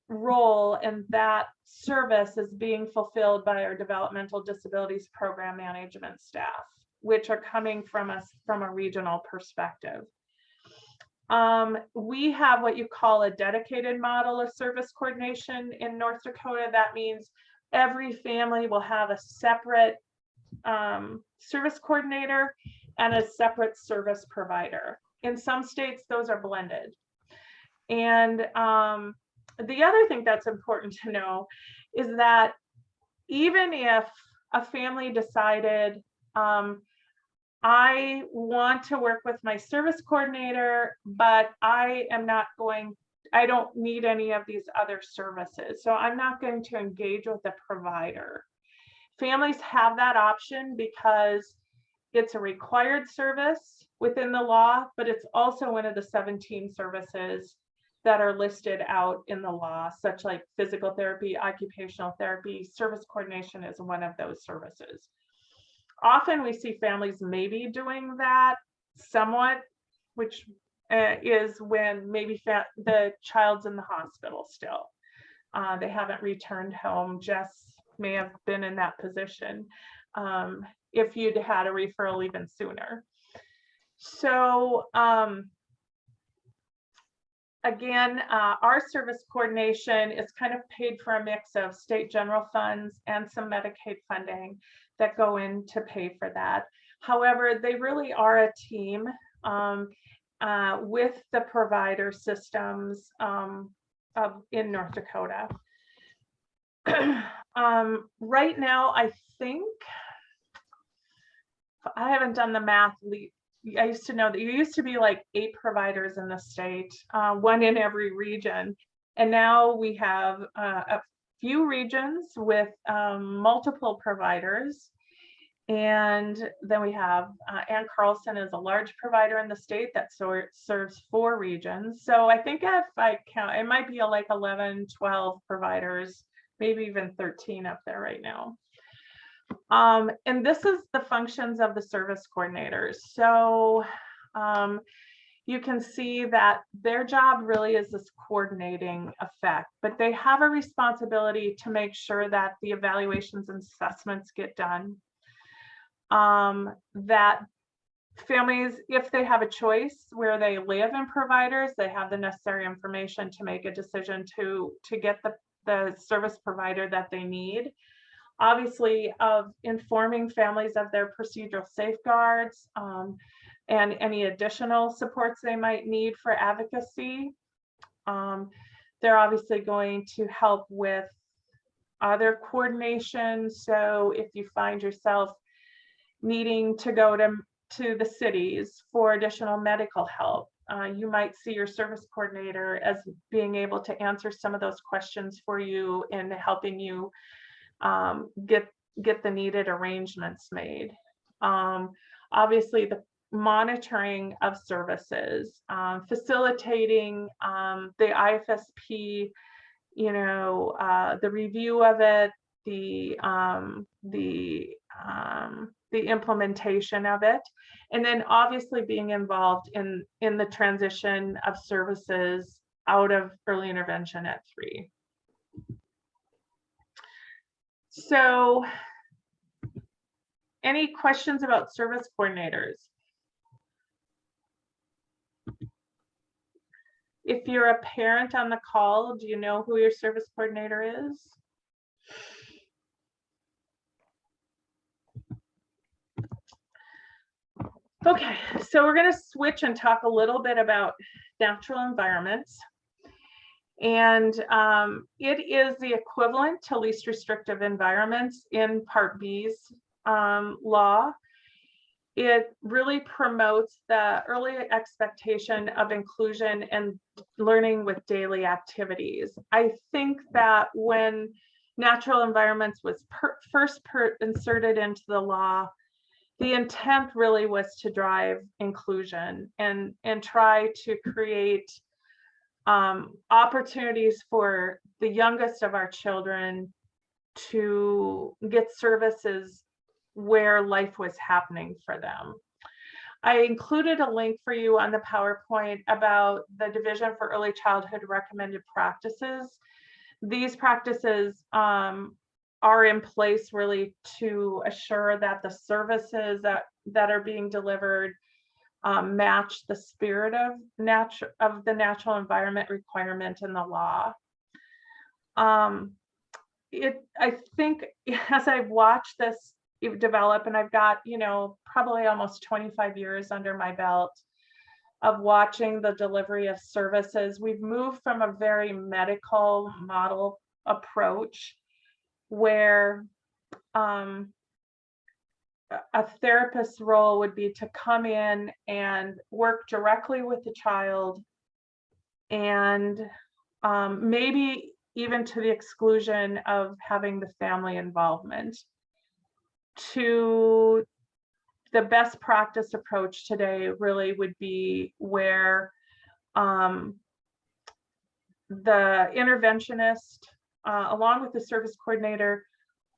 role and that service is being fulfilled by our developmental disabilities program management staff, which are coming from us from a regional perspective. We have what you call a dedicated model of service coordination in North Dakota. That means every family will have a separate service coordinator and a separate service provider. In some states, those are blended. And the other thing that's important to know is that even if a family decided, I want to work with my service coordinator, but I don't need any of these other services, so I'm not going to engage with a provider. Families have that option because it's a required service within the law, but it's also one of the 17 services that are listed out in the law, such like physical therapy, occupational therapy. Service coordination is one of those services. Often we see families maybe doing that somewhat, which is when maybe the child's in the hospital still. They haven't returned home. Jess may have been in that position if you'd had a referral even sooner. So again, our service coordination is kind of paid for a mix of state general funds and some Medicaid funding that go in to pay for that. However, they really are a team with the provider systems in North Dakota. Right now, I think, I haven't done the math. I used to know that you used to be like 8 providers in the state, 1 in every region. And now we have a few regions with multiple providers. And then we have Ann Carlson is a large provider in the state that serves 4 regions. So I think if I count, it might be like 11, 12 providers, maybe even 13 up there right now. And this is the functions of the service coordinators. So you can see that their job really is this coordinating effect, but they have a responsibility to make sure that the evaluations and assessments get done. That families, if they have a choice where they live in providers, they have the necessary information to make a decision to get the service provider that they need. Obviously, of informing families of their procedural safeguards and any additional supports they might need for advocacy. They're obviously going to help with other coordination. So if you find yourself needing to go to the cities for additional medical help, you might see your service coordinator as being able to answer some of those questions for you and helping you get the needed arrangements made. Obviously, the monitoring of services, facilitating the IFSP, the review of it, the implementation of it, and then obviously being involved in the transition of services out of early intervention at 3. So, any questions about service coordinators? If you're a parent on the call, do you know who your service coordinator is? Okay, so we're going to switch and talk a little bit about natural environments. And it is the equivalent to least restrictive environments in Part B's law. It really promotes the early expectation of inclusion and learning with daily activities. I think that when natural environments was first inserted into the law, the intent really was to drive inclusion and try to create opportunities for the youngest of our children to get services where life was happening for them. I included a link for you on the PowerPoint about the Division for Early Childhood recommended practices. These practices are in place really to assure that the services that are being delivered match the spirit of the natural environment requirement in the law. I think as I've watched this develop, and I've got, probably almost 25 years under my belt of watching the delivery of services, we've moved from a very medical model approach where a therapist's role would be to come in and work directly with the child, and maybe even to the exclusion of having the family involvement. To the best practice approach today really would be where the interventionist, along with the service coordinator,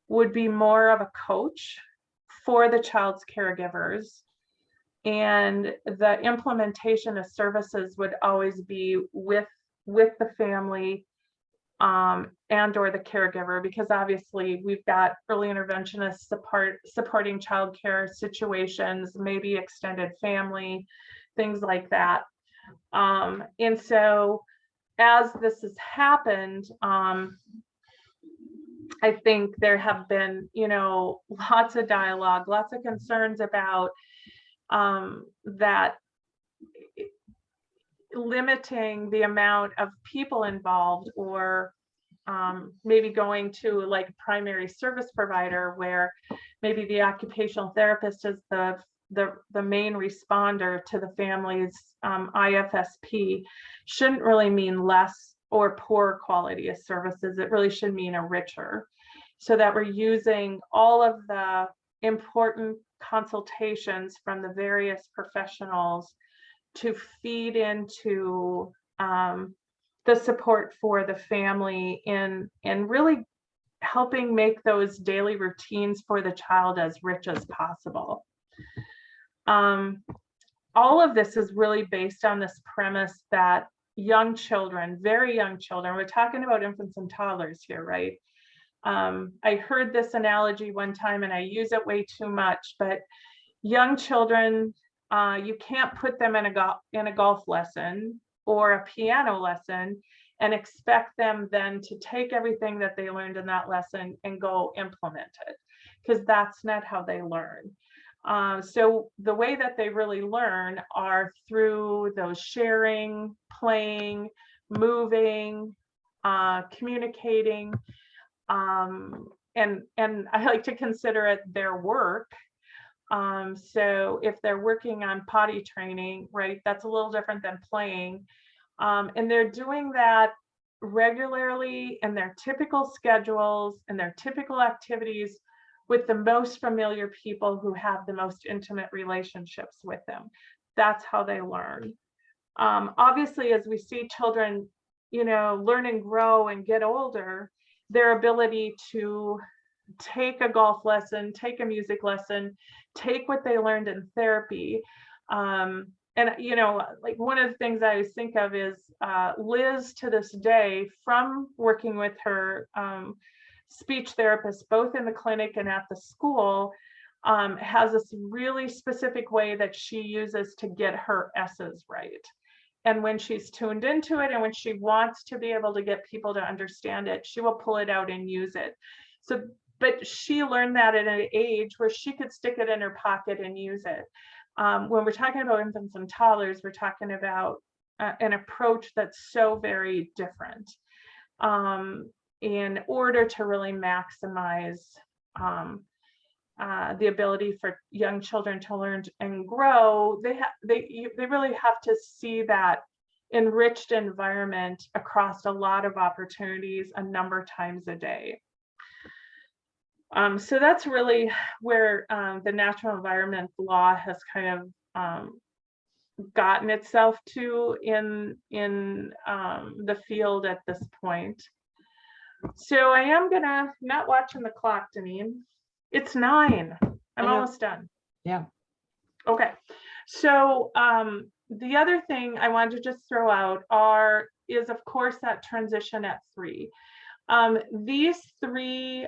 would be more of a coach for the child's caregivers, and the implementation of services would always be with the family and or the caregiver, because obviously we've got early interventionists supporting childcare situations, maybe extended family, things like that. And so as this has happened, I think there have been, lots of dialogue, lots of concerns about that limiting the amount of people involved, or maybe going to like a primary service provider where maybe the occupational therapist is the main responder to the family's IFSP, shouldn't really mean less or poor quality of services. It really should mean a richer, so that we're using all of the important consultations from the various professionals to feed into the support for the family in really helping make those daily routines for the child as rich as possible. All of this is really based on this premise that young children, very young children, we're talking about infants and toddlers here, right? I heard this analogy one time and I use it way too much, but young children, you can't put them in a golf lesson or a piano lesson and expect them then to take everything that they learned in that lesson and go implement it, because that's not how they learn. So the way that they really learn are through those sharing, playing, moving, communicating, and I like to consider it their work. So if they're working on potty training, right, that's a little different than playing. And they're doing that regularly in their typical schedules and their typical activities with the most familiar people who have the most intimate relationships with them. That's how they learn. Obviously, as we see children, learn and grow and get older, their ability to take a golf lesson, take a music lesson, take what they learned in therapy. And, like one of the things I always think of is Liz, to this day, from working with her speech therapist, both in the clinic and at the school, has this really specific way that she uses to get her S's right. And when she's tuned into it and when she wants to be able to get people to understand it, she will pull it out and use it. So, but she learned that at an age where she could stick it in her pocket and use it. When we're talking about infants and toddlers, we're talking about an approach that's so very different. In order to really maximize the ability for young children to learn and grow, they really have to see that enriched environment across a lot of opportunities a number of times a day. So that's really where the natural environment law has kind of gotten itself to in the field at this point. So I am not watching the clock, Deneen. It's 9. I'm almost done. Yeah. Okay. So the other thing I wanted to just throw out is of course that transition at 3. These 3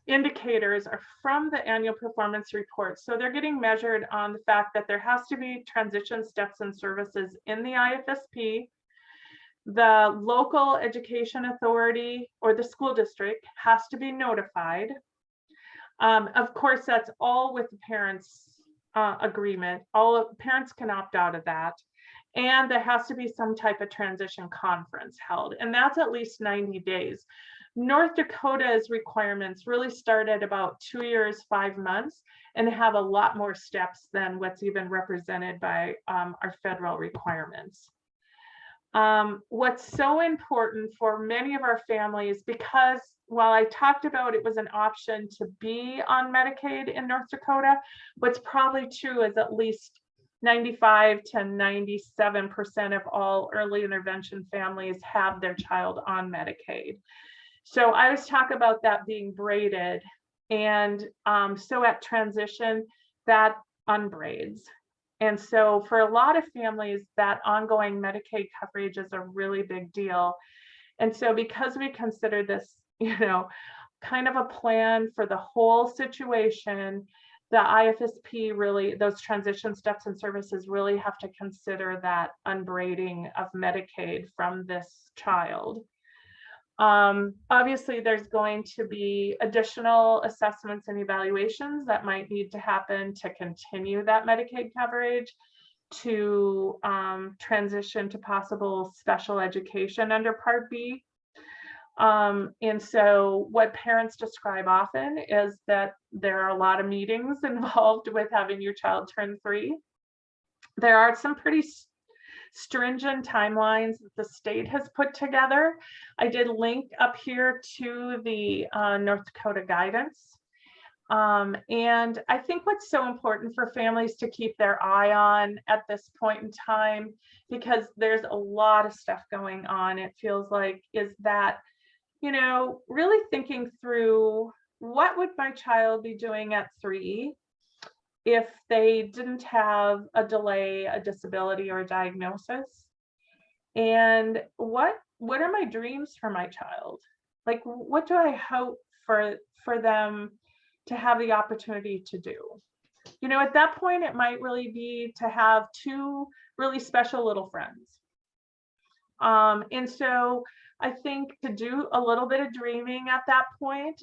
indicators are from the annual performance report. So they're getting measured on the fact that there has to be transition steps and services in the IFSP. The local education authority or the school district has to be notified. Of course, that's all with the parents' agreement. All parents can opt out of that. And there has to be some type of transition conference held, and that's at least 90 days. North Dakota's requirements really start at about 2 years, 5 months, and have a lot more steps than what's even represented by our federal requirements. What's so important for many of our families, because while I talked about it was an option to be on Medicaid in North Dakota, what's probably true is at least 95 to 97% of all early intervention families have their child on Medicaid. So I always talk about that being braided, and so at transition, that unbraids. And so for a lot of families, that ongoing Medicaid coverage is a really big deal. And so because we consider this, kind of a plan for the whole situation, the IFSP really, those transition steps and services really have to consider that unbraiding of Medicaid from this child. Obviously, there's going to be additional assessments and evaluations that might need to happen to continue that Medicaid coverage, to transition to possible special education under Part B. And so what parents describe often is that there are a lot of meetings involved with having your child turn 3. There are some pretty stringent timelines that the state has put together. I did link up here to the North Dakota guidance. And I think what's so important for families to keep their eye on at this point in time, because there's a lot of stuff going on, it feels like, is that, you know, really thinking through what would my child be doing at 3 if they didn't have a delay, a disability, or a diagnosis? And what are my dreams for my child? Like, what do I hope for them to have the opportunity to do? You know, at that point, it might really be to have 2 really special little friends. And so I think to do a little bit of dreaming at that point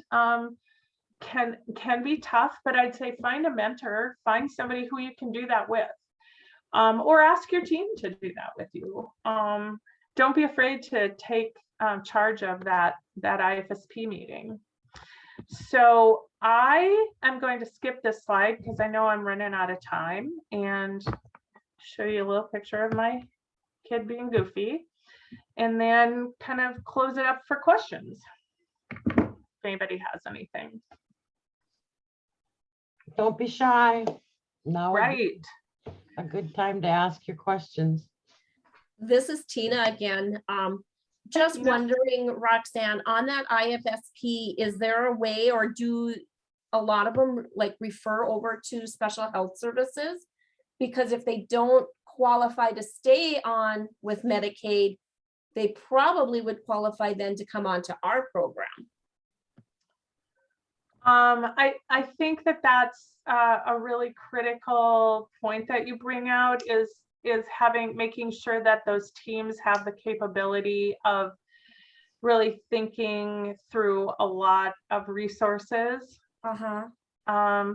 can be tough, but I'd say find a mentor, find somebody who you can do that with, or ask your team to do that with you. Don't be afraid to take charge of that IFSP meeting. So I am going to skip this slide because I know I'm running out of time, and show you a little picture of my kid being goofy, and then kind of close it up for questions if anybody has anything. Don't be shy. Now would be Right. a good time to ask your questions. This is Tina again. Just Tina. wondering, Roxanne, on that IFSP, is there a way, or do a lot of them like refer over to special health services? Because if they don't qualify to stay on with Medicaid, they probably would qualify then to come on to our program. I think that that's a really critical point that you bring out, is making sure that those teams have the capability of really thinking through a lot of resources. I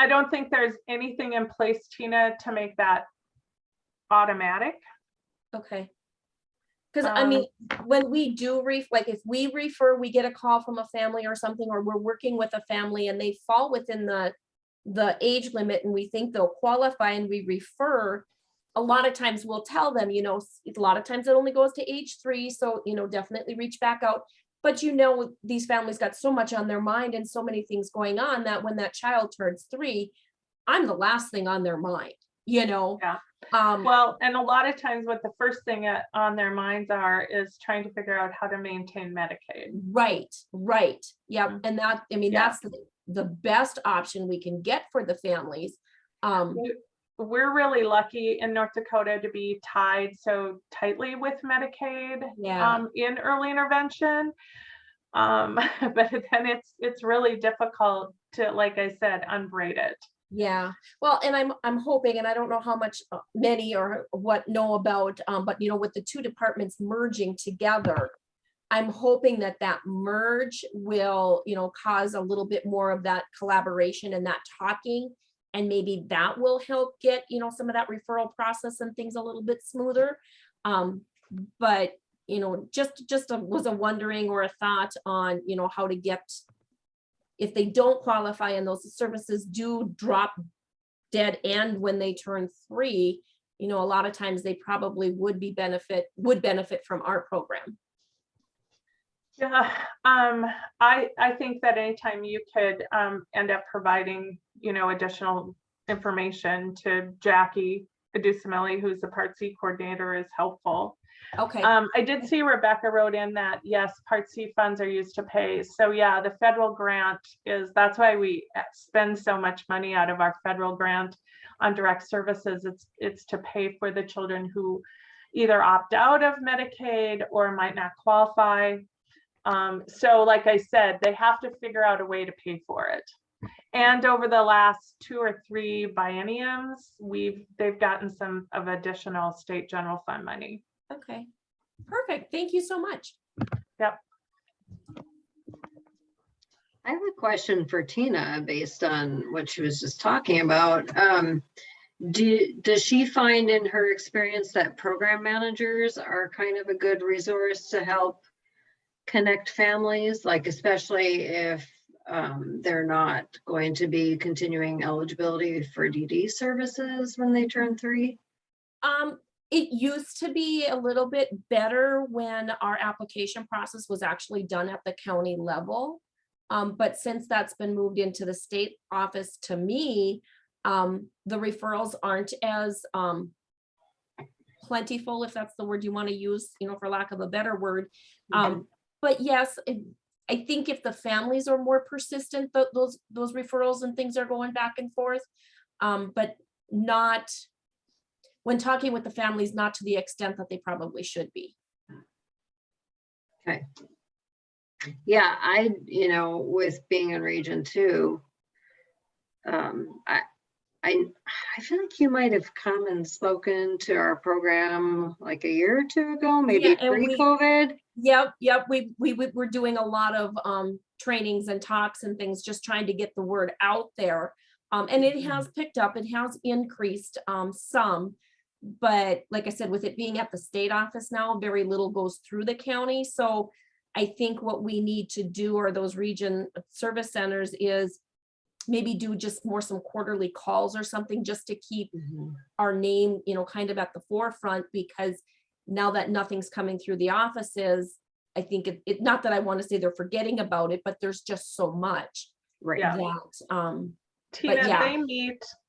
don't think there's anything in place, Tina, to make that automatic. Okay. Because I mean, when we do like if we refer, we get a call from a family or something, or we're working with a family and they fall within the age limit and we think they'll qualify and we refer, a lot of times we'll tell them, you know, a lot of times it only goes to age 3. So, you know, definitely reach back out. But, you know, these families got so much on their mind and so many things going on that when that child turns 3, I'm the last thing on their mind, you know? Yeah. Well, and a lot of times what the first thing on their minds is trying to figure out how to maintain Medicaid. Right. Yeah. And that, I mean, Yeah. that's the best option we can get for the families. We're really lucky in North Dakota to be tied so tightly with Medicaid in early intervention. But then it's really difficult to, like I said, unbraid it. Yeah, well, and I'm hoping, and I don't know how much many or what know about, but you know, with the 2 departments merging together, I'm hoping that merge will, you know, cause a little bit more of that collaboration and that talking, and maybe that will help get, you know, some of that referral process and things a little bit smoother. But you know, just was a wondering or a thought on, you know, how to get, if they don't qualify and those services do drop dead end when they turn 3, you know, a lot of times they probably would benefit from our program. Yeah, I think that anytime you could end up providing, you know, additional information to Jackie Adusameli, who's the Part C coordinator, is helpful. Okay. I did see Rebecca wrote in that, yes, Part C funds are used to pay. So yeah, the federal grant that's why we spend so much money out of our federal grant on direct services. It's to pay for the children who either opt out of Medicaid or might not qualify. So like I said, they have to figure out a way to pay for it. And over the last 2 or 3 bienniums, they've gotten some of additional state general fund money. Okay, perfect. Thank you so much. Yep. I have a question for Tina based on what she was just talking about. Does she find in her experience that program managers are kind of a good resource to help connect families, like especially if they're not going to be continuing eligibility for DD services when they turn 3? It used to be a little bit better when our application process was actually done at the county level. But since that's been moved into the state office to me, the referrals aren't as plentiful, if that's the word you want to use, for lack of a better word. But yes, I think if the families are more persistent, those referrals and things are going back and forth, but not, when talking with the families, not to the extent that they probably should be. Okay. Yeah, with being in Region 2, I feel like you might have come and spoken to our program like a year or 2 ago, maybe Yeah, and pre-COVID. Yep. We were doing a lot of trainings and talks and things, just trying to get the word out there. And it has picked up, it has increased some, but like I said, with it being at the state office now, very little goes through the county. So I think what we need to do, or those region service centers, is maybe do just some quarterly calls or something, just to keep our name, kind of at the forefront, because now that nothing's coming through the offices, I think it not that I want to say they're forgetting about it, but there's just so much. Right. Yeah. That, Tina, yeah.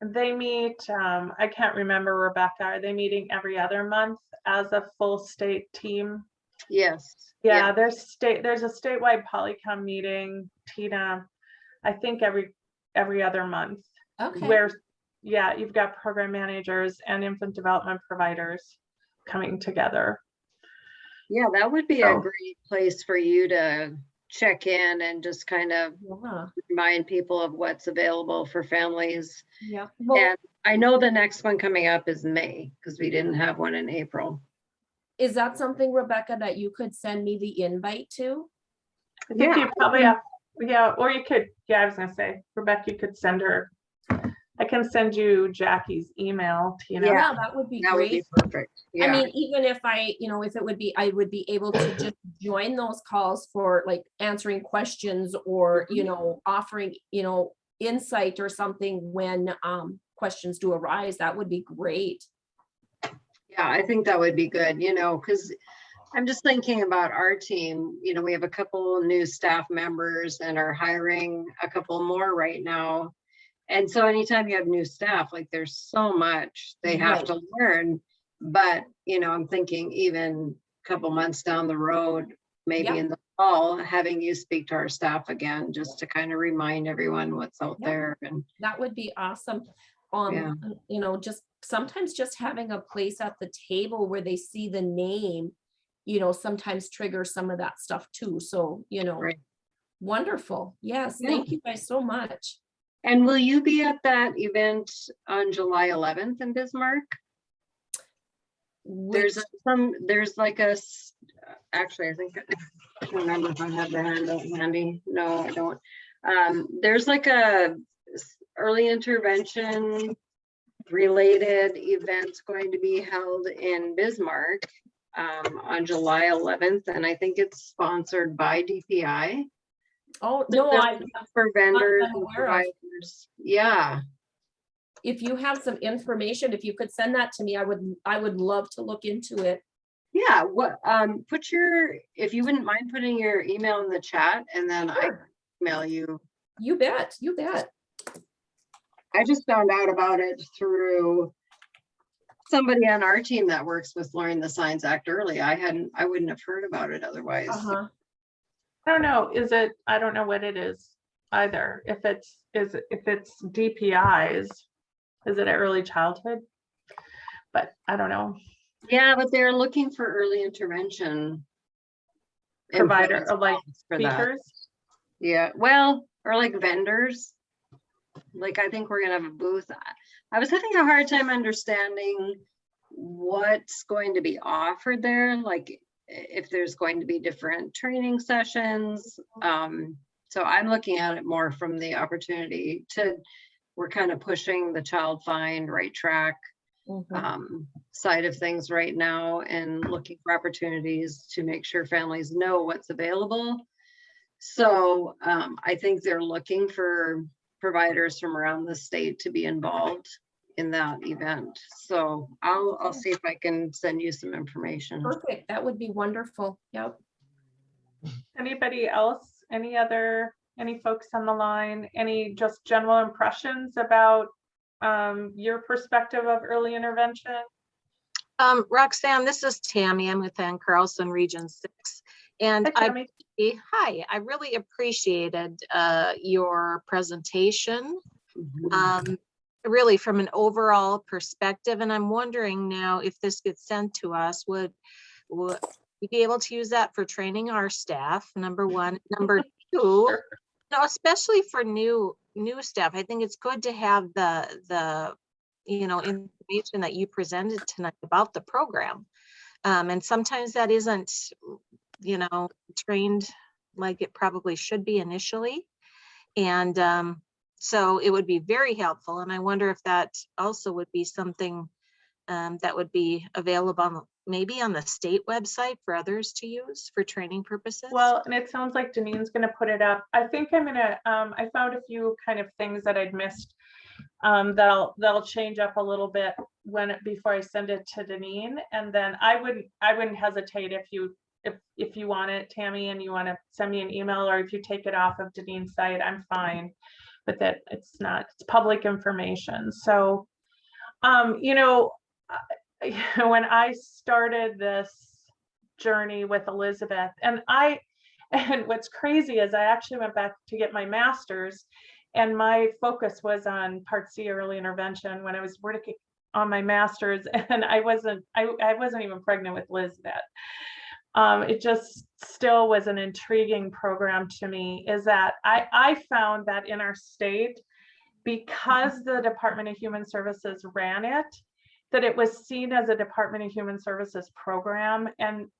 they meet, I can't remember, Rebecca, are they meeting every other month as a full state team? Yes. Yeah, there's a statewide Polycom meeting, Tina, I think every other month. Okay. Where, yeah, you've got program managers and infant development providers coming together. Yeah, that would be a great place for you to check in and just kind of remind people of what's available for families. Yeah. And I know the next one coming up is May, because we didn't have one in April. Is that something, Rebecca, that you could send me the invite to? I think you probably have, or you could, I was gonna say, Rebecca, you could send her, I can send you Jackie's email, Tina. Yeah, that would be That would great. be perfect. Yeah. I mean, even if if it would be, I would be able to just join those calls for like answering questions, or, offering, insight or something when questions do arise. That would be great. Yeah, I think that would be good, because I'm just thinking about our team. We have a couple new staff members and are hiring a couple more right now. And so anytime you have new staff, like, there's so much they have to learn. But, I'm thinking even a couple months down the road, maybe in the fall, having you speak to our staff again, just to kind of remind everyone what's out there. And that would be awesome. Just sometimes just having a place at the table where they see the name, sometimes triggers some of that stuff too. So, wonderful. Yes. Thank you guys so much. And will you be at that event on July 11th in Bismarck? There's like actually, I think, I don't remember if I have the handout handy. No, I don't. There's like a early intervention related event going to be held in Bismarck on July 11th. And I think it's sponsored by DPI. Oh, no, for vendors and providers. Yeah. If you have some information, if you could send that to me, I would love to look into it. Yeah. What if you wouldn't mind putting your email in the chat, and then I email you. You bet. I just found out about it through somebody on our team that works with Learning the Signs Act early. I wouldn't have heard about it otherwise. I don't know. I don't know what it is either. If it's DPIs, is it early childhood? But I don't know. Yeah, but they're looking for early intervention provider, or like for speakers. That. Yeah, well, or like vendors. like, I think we're gonna have a booth. I was having a hard time understanding what's going to be offered there, like if there's going to be different training sessions. So I'm looking at it more from the opportunity to, we're kind of pushing the child find, right track side of things right now, and looking for opportunities to make sure families know what's available. So I think they're looking for providers from around the state to be involved in that event. So I'll see if I can send you some information. Perfect. That would be wonderful. Yep. Anybody else? Any folks on the line? Any just general impressions about your perspective of early intervention? Roxanne, this is Tammy. I'm with Ann Carlson Region 6. And Hi, Tammy. I really appreciated your presentation, really from an overall perspective. And I'm wondering now, if this gets sent to us, would we be able to use that for training our staff? Number one. Number two, Sure. especially for new staff, I think it's good to have the information that you presented tonight about the program. And sometimes that isn't, trained like it probably should be initially. And so it would be very helpful. And I wonder if that also would be something that would be available maybe on the state website for others to use for training purposes. Well, and it sounds like Janine's going to put it up. I think I'm going to, I found a few kind of things that I'd missed that'll change up a little bit before I send it to Janine. And then I wouldn't hesitate if you want it, Tammy, and you want to send me an email, or if you take it off of Janine's site, I'm fine with it. It's public information. So, when I started this journey with Elizabeth, and what's crazy is I actually went back to get my master's, and my focus was on Part C, early intervention, when I was working on my master's, and I wasn't even pregnant with Elizabeth. It just still was an intriguing program to me, is that I found that in our state, because the Department of Human Services ran it, that it was seen as a Department of Human Services program, and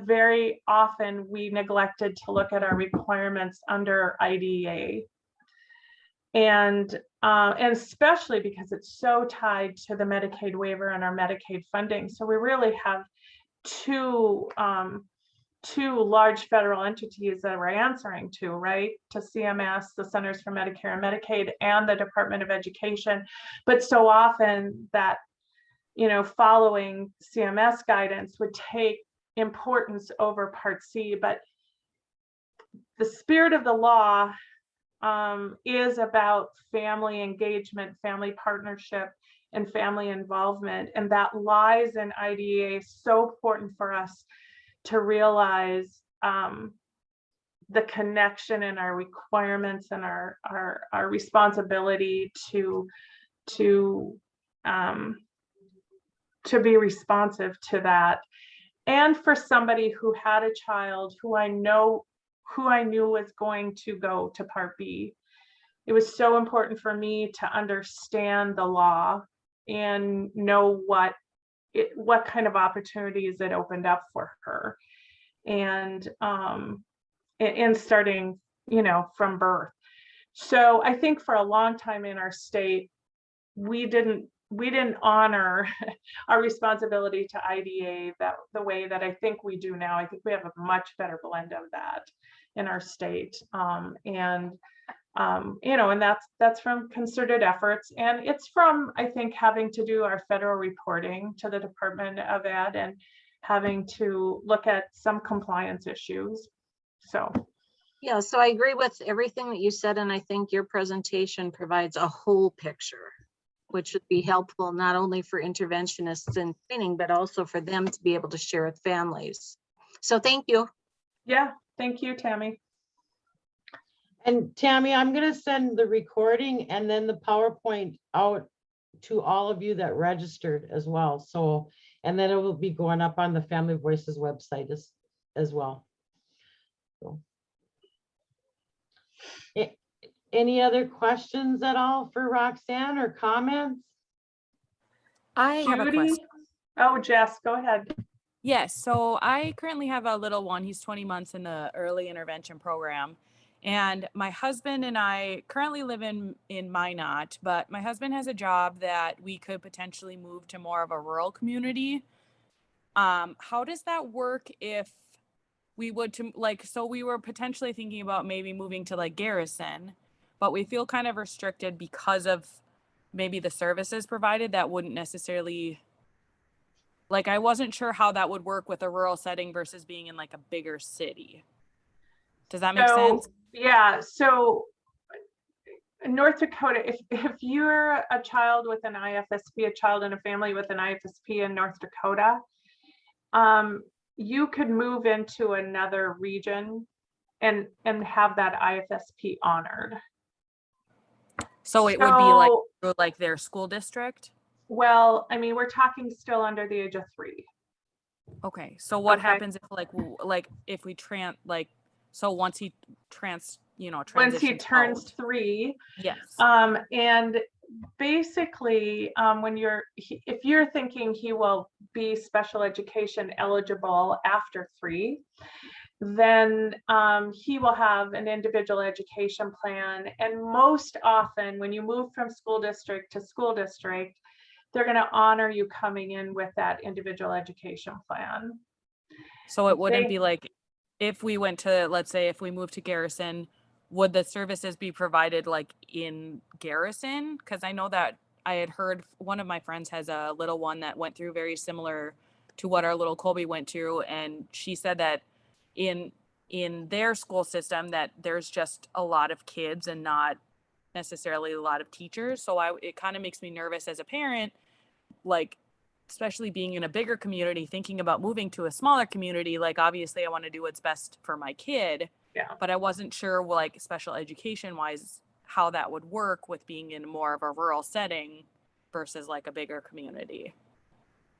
very often we neglected to look at our requirements under IDEA. And especially because it's so tied to the Medicaid waiver and our Medicaid funding. So we really have two large federal entities that we're answering to, right? To CMS, the Centers for Medicare and Medicaid, and the Department of Education. But so often that, following CMS guidance would take importance over Part C. But the spirit of the law is about family engagement, family partnership, and family involvement. And that lies in IDEA. So important for us to realize the connection in our requirements and our responsibility to be responsive to that. And for somebody who had a child who I knew was going to go to Part B, it was so important for me to understand the law and know what kind of opportunities it opened up for her, and in starting, from birth. So I think for a long time in our state, we didn't honor our responsibility to IDA the way that I think we do now. I think we have a much better blend of that in our state, and that's from concerted efforts, and it's from, I think, having to do our federal reporting to the Department of Ed and having to look at some compliance issues. So yeah, so I agree with everything that you said, and I think your presentation provides a whole picture, which would be helpful not only for interventionists in training, but also for them to be able to share with families. So thank you. yeah, thank you, Tammy. And Tammy, I'm going to send the recording and then the PowerPoint out to all of you that registered as well. So, and then it will be going up on the Family Voices website as well. So, Any other questions at all for Roxanne or comments? I have a Judy? question. Oh, Jess, go ahead. Yes, so I currently have a little one. He's 20 months in the early intervention program. And my husband and I currently live in Minot, but my husband has a job that we could potentially move to more of a rural community. How does that work if we would to like, so we were potentially thinking about maybe moving to like Garrison, but we feel kind of restricted because of maybe the services provided that wouldn't necessarily, like, I wasn't sure how that would work with a rural setting versus being in like a bigger city. Does that make sense? Yeah, so in North Dakota, if you're a child with an IFSP, a child in a family with an IFSP in North Dakota, you could move into another region and have that IFSP honored. So it would be like through like their school district? Well, I mean, we're talking still under the age of 3. Okay, so what Okay. happens if like if we so once he Once he transitions turns out? 3, Yes. and basically, if you're thinking he will be special education eligible after 3, then he will have an individual education plan. And most often when you move from school district to school district, they're going to honor you coming in with that individual education plan. So it wouldn't be like if we went to, let's say if we moved to Garrison, would the services be provided like in Garrison? Because I know that I had heard one of my friends has a little one that went through very similar to what our little Colby went through. And she said that in their school system that there's just a lot of kids and not necessarily a lot of teachers. So it kind of makes me nervous as a parent, like, especially being in a bigger community, thinking about moving to a smaller community. Like, obviously I want to do what's best for my kid, but I wasn't sure, like, special education wise, how that would work with being in more of a rural setting versus like a bigger community.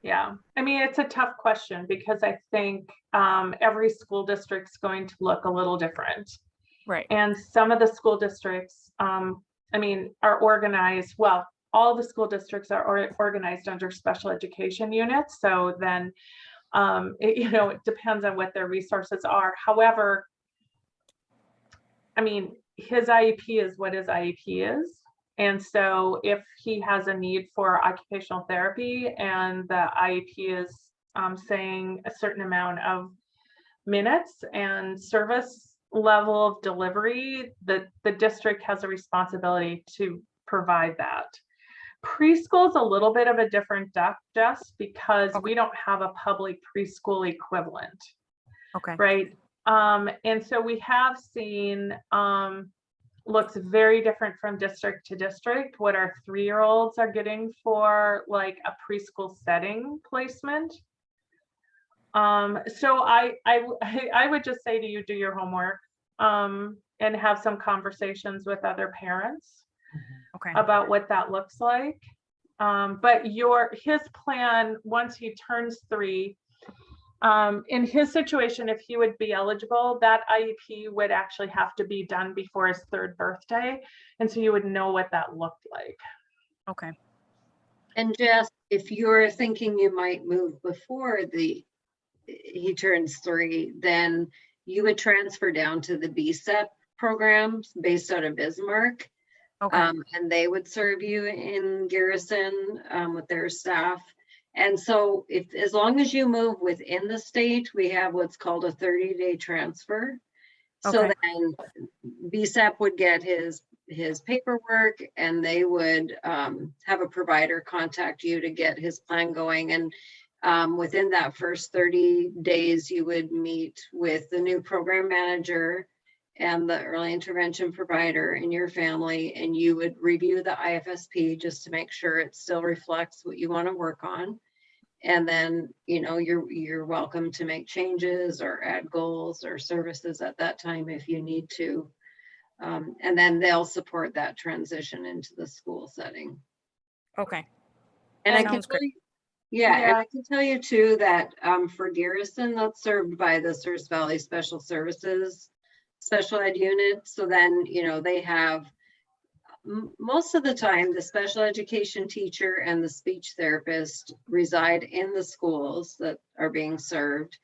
Yeah, I mean, it's a tough question because I think every school district's going to look a little different. Right. And some of the school districts, I mean, are organized, well, all the school districts are organized under special education units. So then, it depends on what their resources are. However, I mean, his IEP is what his IEP is. And so if he has a need for occupational therapy and the IEP is saying a certain amount of minutes and service level of delivery, the district has a responsibility to provide that. Preschool is a little bit of a different duck, just because we don't have a public preschool equivalent. Okay. Right. And so we have seen looks very different from district to district what our 3-year-olds are getting for like a preschool setting placement. So I would just say to you, do your homework and have some conversations with other parents about what that looks like. But his plan, once he turns 3, in his situation, if he would be eligible, that IEP would actually have to be done before his 3rd birthday. And so you would know what that looked like. Okay. And Jess, if you're thinking you might move before he turns 3, then you would transfer down to the BSEP programs based out of Bismarck. Okay. And they would serve you in Garrison with their staff. And so as long as you move within the state, we have what's called a 30-day transfer. So then BSEP would get his paperwork and they would have a provider contact you to get his plan going. And within that first 30 days, you would meet with the new program manager and the early intervention provider in your family, and you would review the IFSP just to make sure it still reflects what you want to work on. And then, you're welcome to make changes or add goals or services at that time if you need to. And then they'll support that transition into the school setting. Okay. And I can tell you, and I can tell you too that for Garrison, that's served by the Searles Valley Special Services Special Ed Unit. So then, they have Most of the time, the special education teacher and the speech therapist reside in the schools that are being served.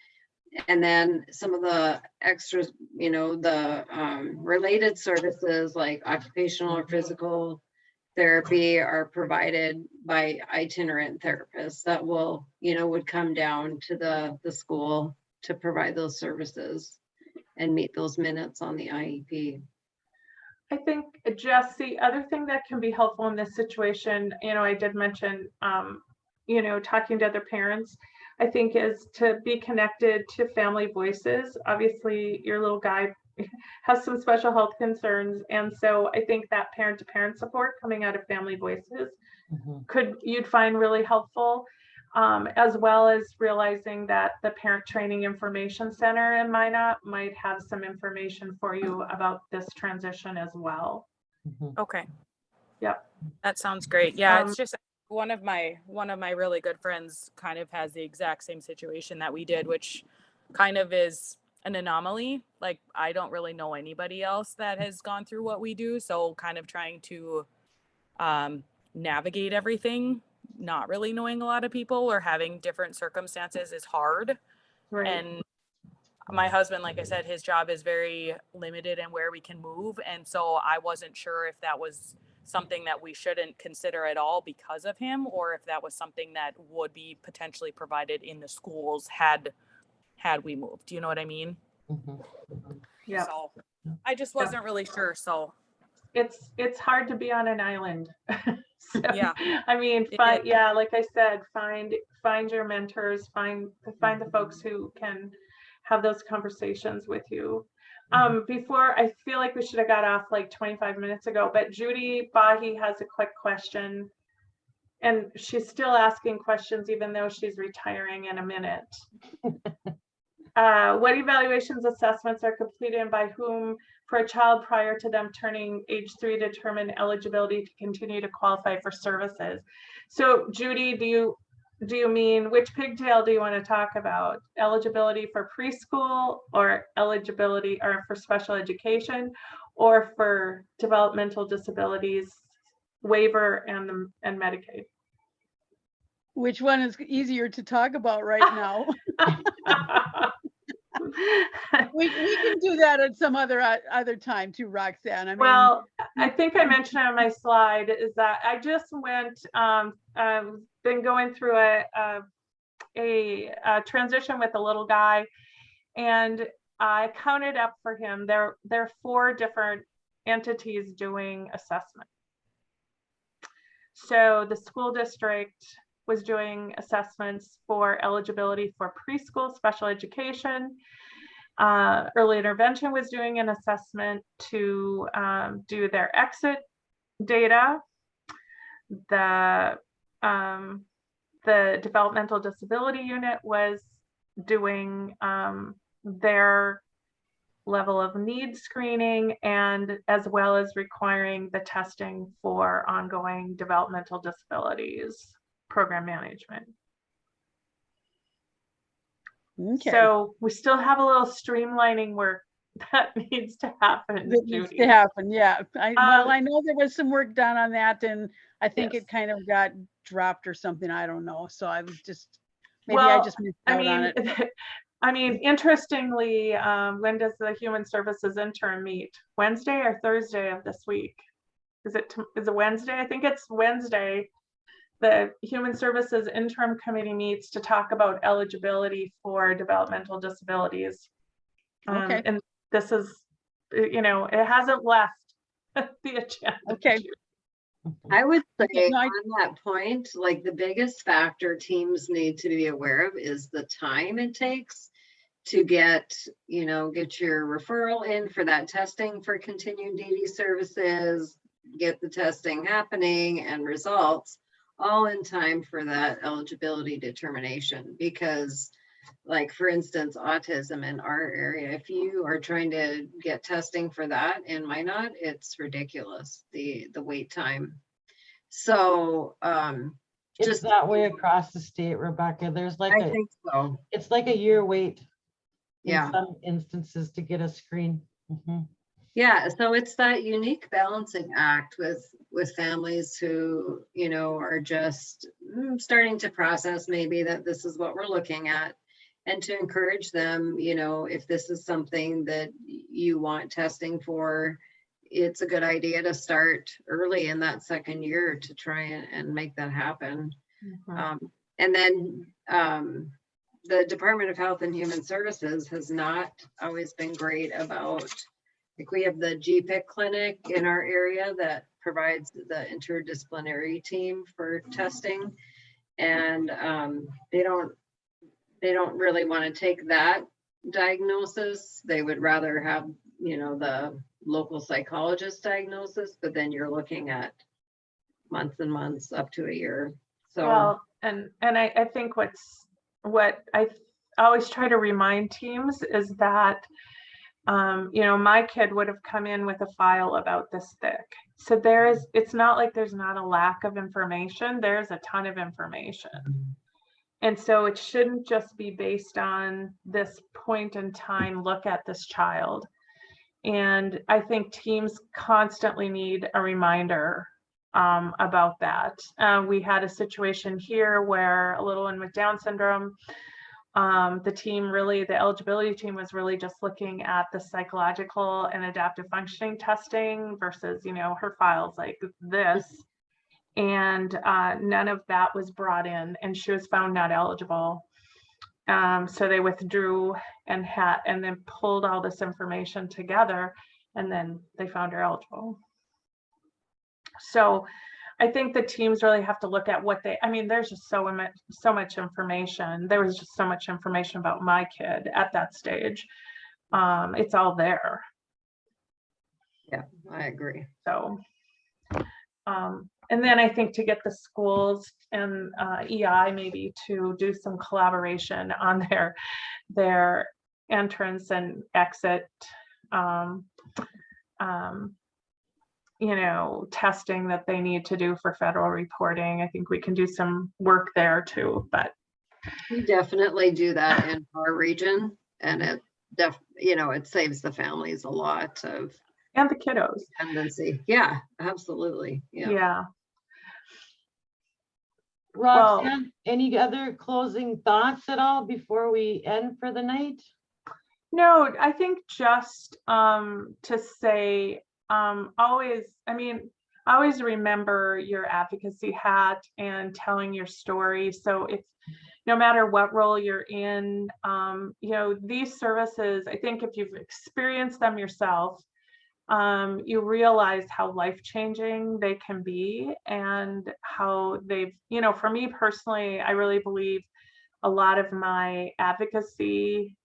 And then some of the extras, you know, the related services like occupational or physical therapy are provided by itinerant therapists that will, you know, would come down to the school to provide those services and meet those minutes on the IEP. I think, Jess, the other thing that can be helpful in this situation, you know, I did mention, you know, talking to other parents, I think, is to be connected to family voices. Obviously, your little guy has some special health concerns. And so I think that parent-to-parent support coming out of family voices you'd find really helpful, as well as realizing that the Parent Training Information Center in Minot might have some information for you about this transition as well. Okay. Yep. That sounds great. Yeah, it's just one of my really good friends kind of has the exact same situation that we did, which kind of is an anomaly. Like, I don't really know anybody else that has gone through what we do. So kind of trying to navigate everything, not really knowing a lot of people or having different circumstances is hard. Right. And my husband, like I said, his job is very limited in where we can move. And so I wasn't sure if that was something that we shouldn't consider at all because of him, or if that was something that would be potentially provided in the schools had we moved. Do you know what I mean? Yeah. So I just wasn't really sure. So it's hard to be on an island. So, yeah. I mean, yeah, like I said, find your mentors, find the folks who can have those conversations with you. Before, I feel like we should have got off like 25 minutes ago, but Judy Bahi has a quick question, and she's still asking questions even though she's retiring in a minute. What evaluations assessments are completed and by whom for a child prior to them turning age 3 to determine eligibility to continue to qualify for services? So Judy, do you mean, which pigtail do you want to talk about? Eligibility for preschool, or eligibility or for special education, or for developmental disabilities waiver and Medicaid? Which one is easier to talk about right now? we can do that at some other time too, Roxanne. I mean, well, I think I mentioned on my slide is that I just went, been going through a transition with a little guy, and I counted up for him. There are 4 different entities doing assessment. So the school district was doing assessments for eligibility for preschool, special education. Early intervention was doing an assessment to do their exit data. The developmental disability unit was doing their level of need screening, and as well as requiring the testing for ongoing developmental disabilities program management. okay. So we still have a little streamlining work that needs to happen. That needs to happen, yeah. Well, I know there was some work done on that, and I think Yes. it kind of got dropped or something. I don't know. So I was just, maybe Well, I just missed out on it. I mean, interestingly, when does the Human Services intern meet? Wednesday or Thursday of this week? Is it Wednesday? I think it's Wednesday. The Human Services Interim Committee meets to talk about eligibility for developmental disabilities. Okay. And this is, you know, it hasn't left the agenda. Okay. I would say No, on that point, like the biggest factor teams need to be aware of is the time it takes to get your referral in for that testing for continued DD services, get the testing happening and results all in time for that eligibility determination. Because like, for instance, autism in our area, if you are trying to get testing for that in Minot, it's ridiculous, the wait time. So It's just that way across the state, Rebecca. There's like I think so. it's like a year wait in Yeah. some instances to get a screen. Yeah, so it's that unique balancing act with families who, you know, are just starting to process maybe that this is what we're looking at, and to encourage them, you know, if this is something that you want testing for, it's a good idea to start early in that second year to try and make that happen. And then the Department of Health and Human Services has not always been great about, like, we have the GPIC clinic in our area that provides the interdisciplinary team for testing. And they don't really want to take that diagnosis. They would rather have, you know, the local psychologist diagnosis, but then you're looking at months and months up to a year. So, Well, and I think what I always try to remind teams is that, you know, my kid would have come in with a file about this thick. So it's not like there's not a lack of information. There's a ton of information. And so it shouldn't just be based on this point in time, look at this child. And I think teams constantly need a reminder about that. We had a situation here where a little one with Down syndrome, the eligibility team was really just looking at the psychological and adaptive functioning testing versus, you know, her files like this. And none of that was brought in, and she was found not eligible. So they withdrew and then pulled all this information together, and then they found her eligible. So I think the teams really have to look at there's just so much information. There was just so much information about my kid at that stage. It's all there. yeah, I agree. So, and then I think to get the schools and EI maybe to do some collaboration on their entrance and exit, you know, testing that they need to do for federal reporting. I think we can do some work there too, but. We definitely do that in our region, and it you know, it saves the families a lot of. And the kiddos. Tendency. Yeah, absolutely. Yeah. Yeah. Roxanne, any other closing thoughts at all before we end for the night? No, I think just to say, always remember your advocacy hat and telling your story. So if no matter what role you're in, you know, these services, I think if you've experienced them yourself, you realize how life-changing they can be, and how they've, you know, for me personally, I really believe a lot of my advocacy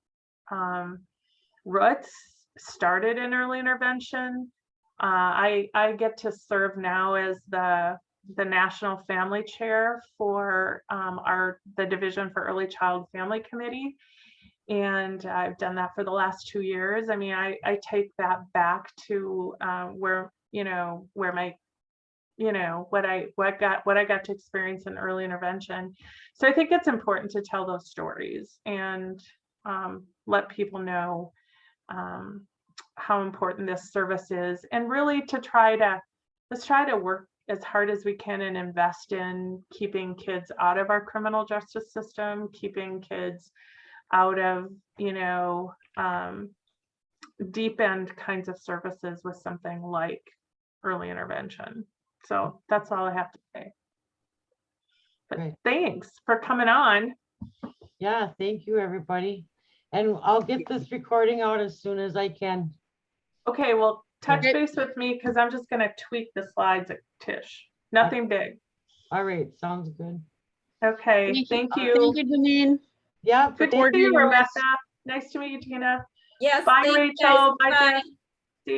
roots started in early intervention. I get to serve now as the National Family Chair for the Division for Early Child Family Committee. And I've done that for the last 2 years. I mean, I take that back to where my, you know, what I got to experience in early intervention. So I think it's important to tell those stories and let people know how important this service is, and really let's try to work as hard as we can and invest in keeping kids out of our criminal justice system, keeping kids out of, you know, deep end kinds of services with something like early intervention. So that's all I have to say. But Great. Thanks for coming on. Yeah, thank you, everybody. And I'll get this recording out as soon as I can. Okay, well, touch Okay. base with me because I'm just going to tweak the slides at Tish. Nothing big. All right, sounds good. Okay, thank you. Thank you, Janine. Yeah, Good to thank see you, you. Rebecca. Nice to meet you, Tina. Yes. Bye, thank you, Rachel. guys. Bye, Jen.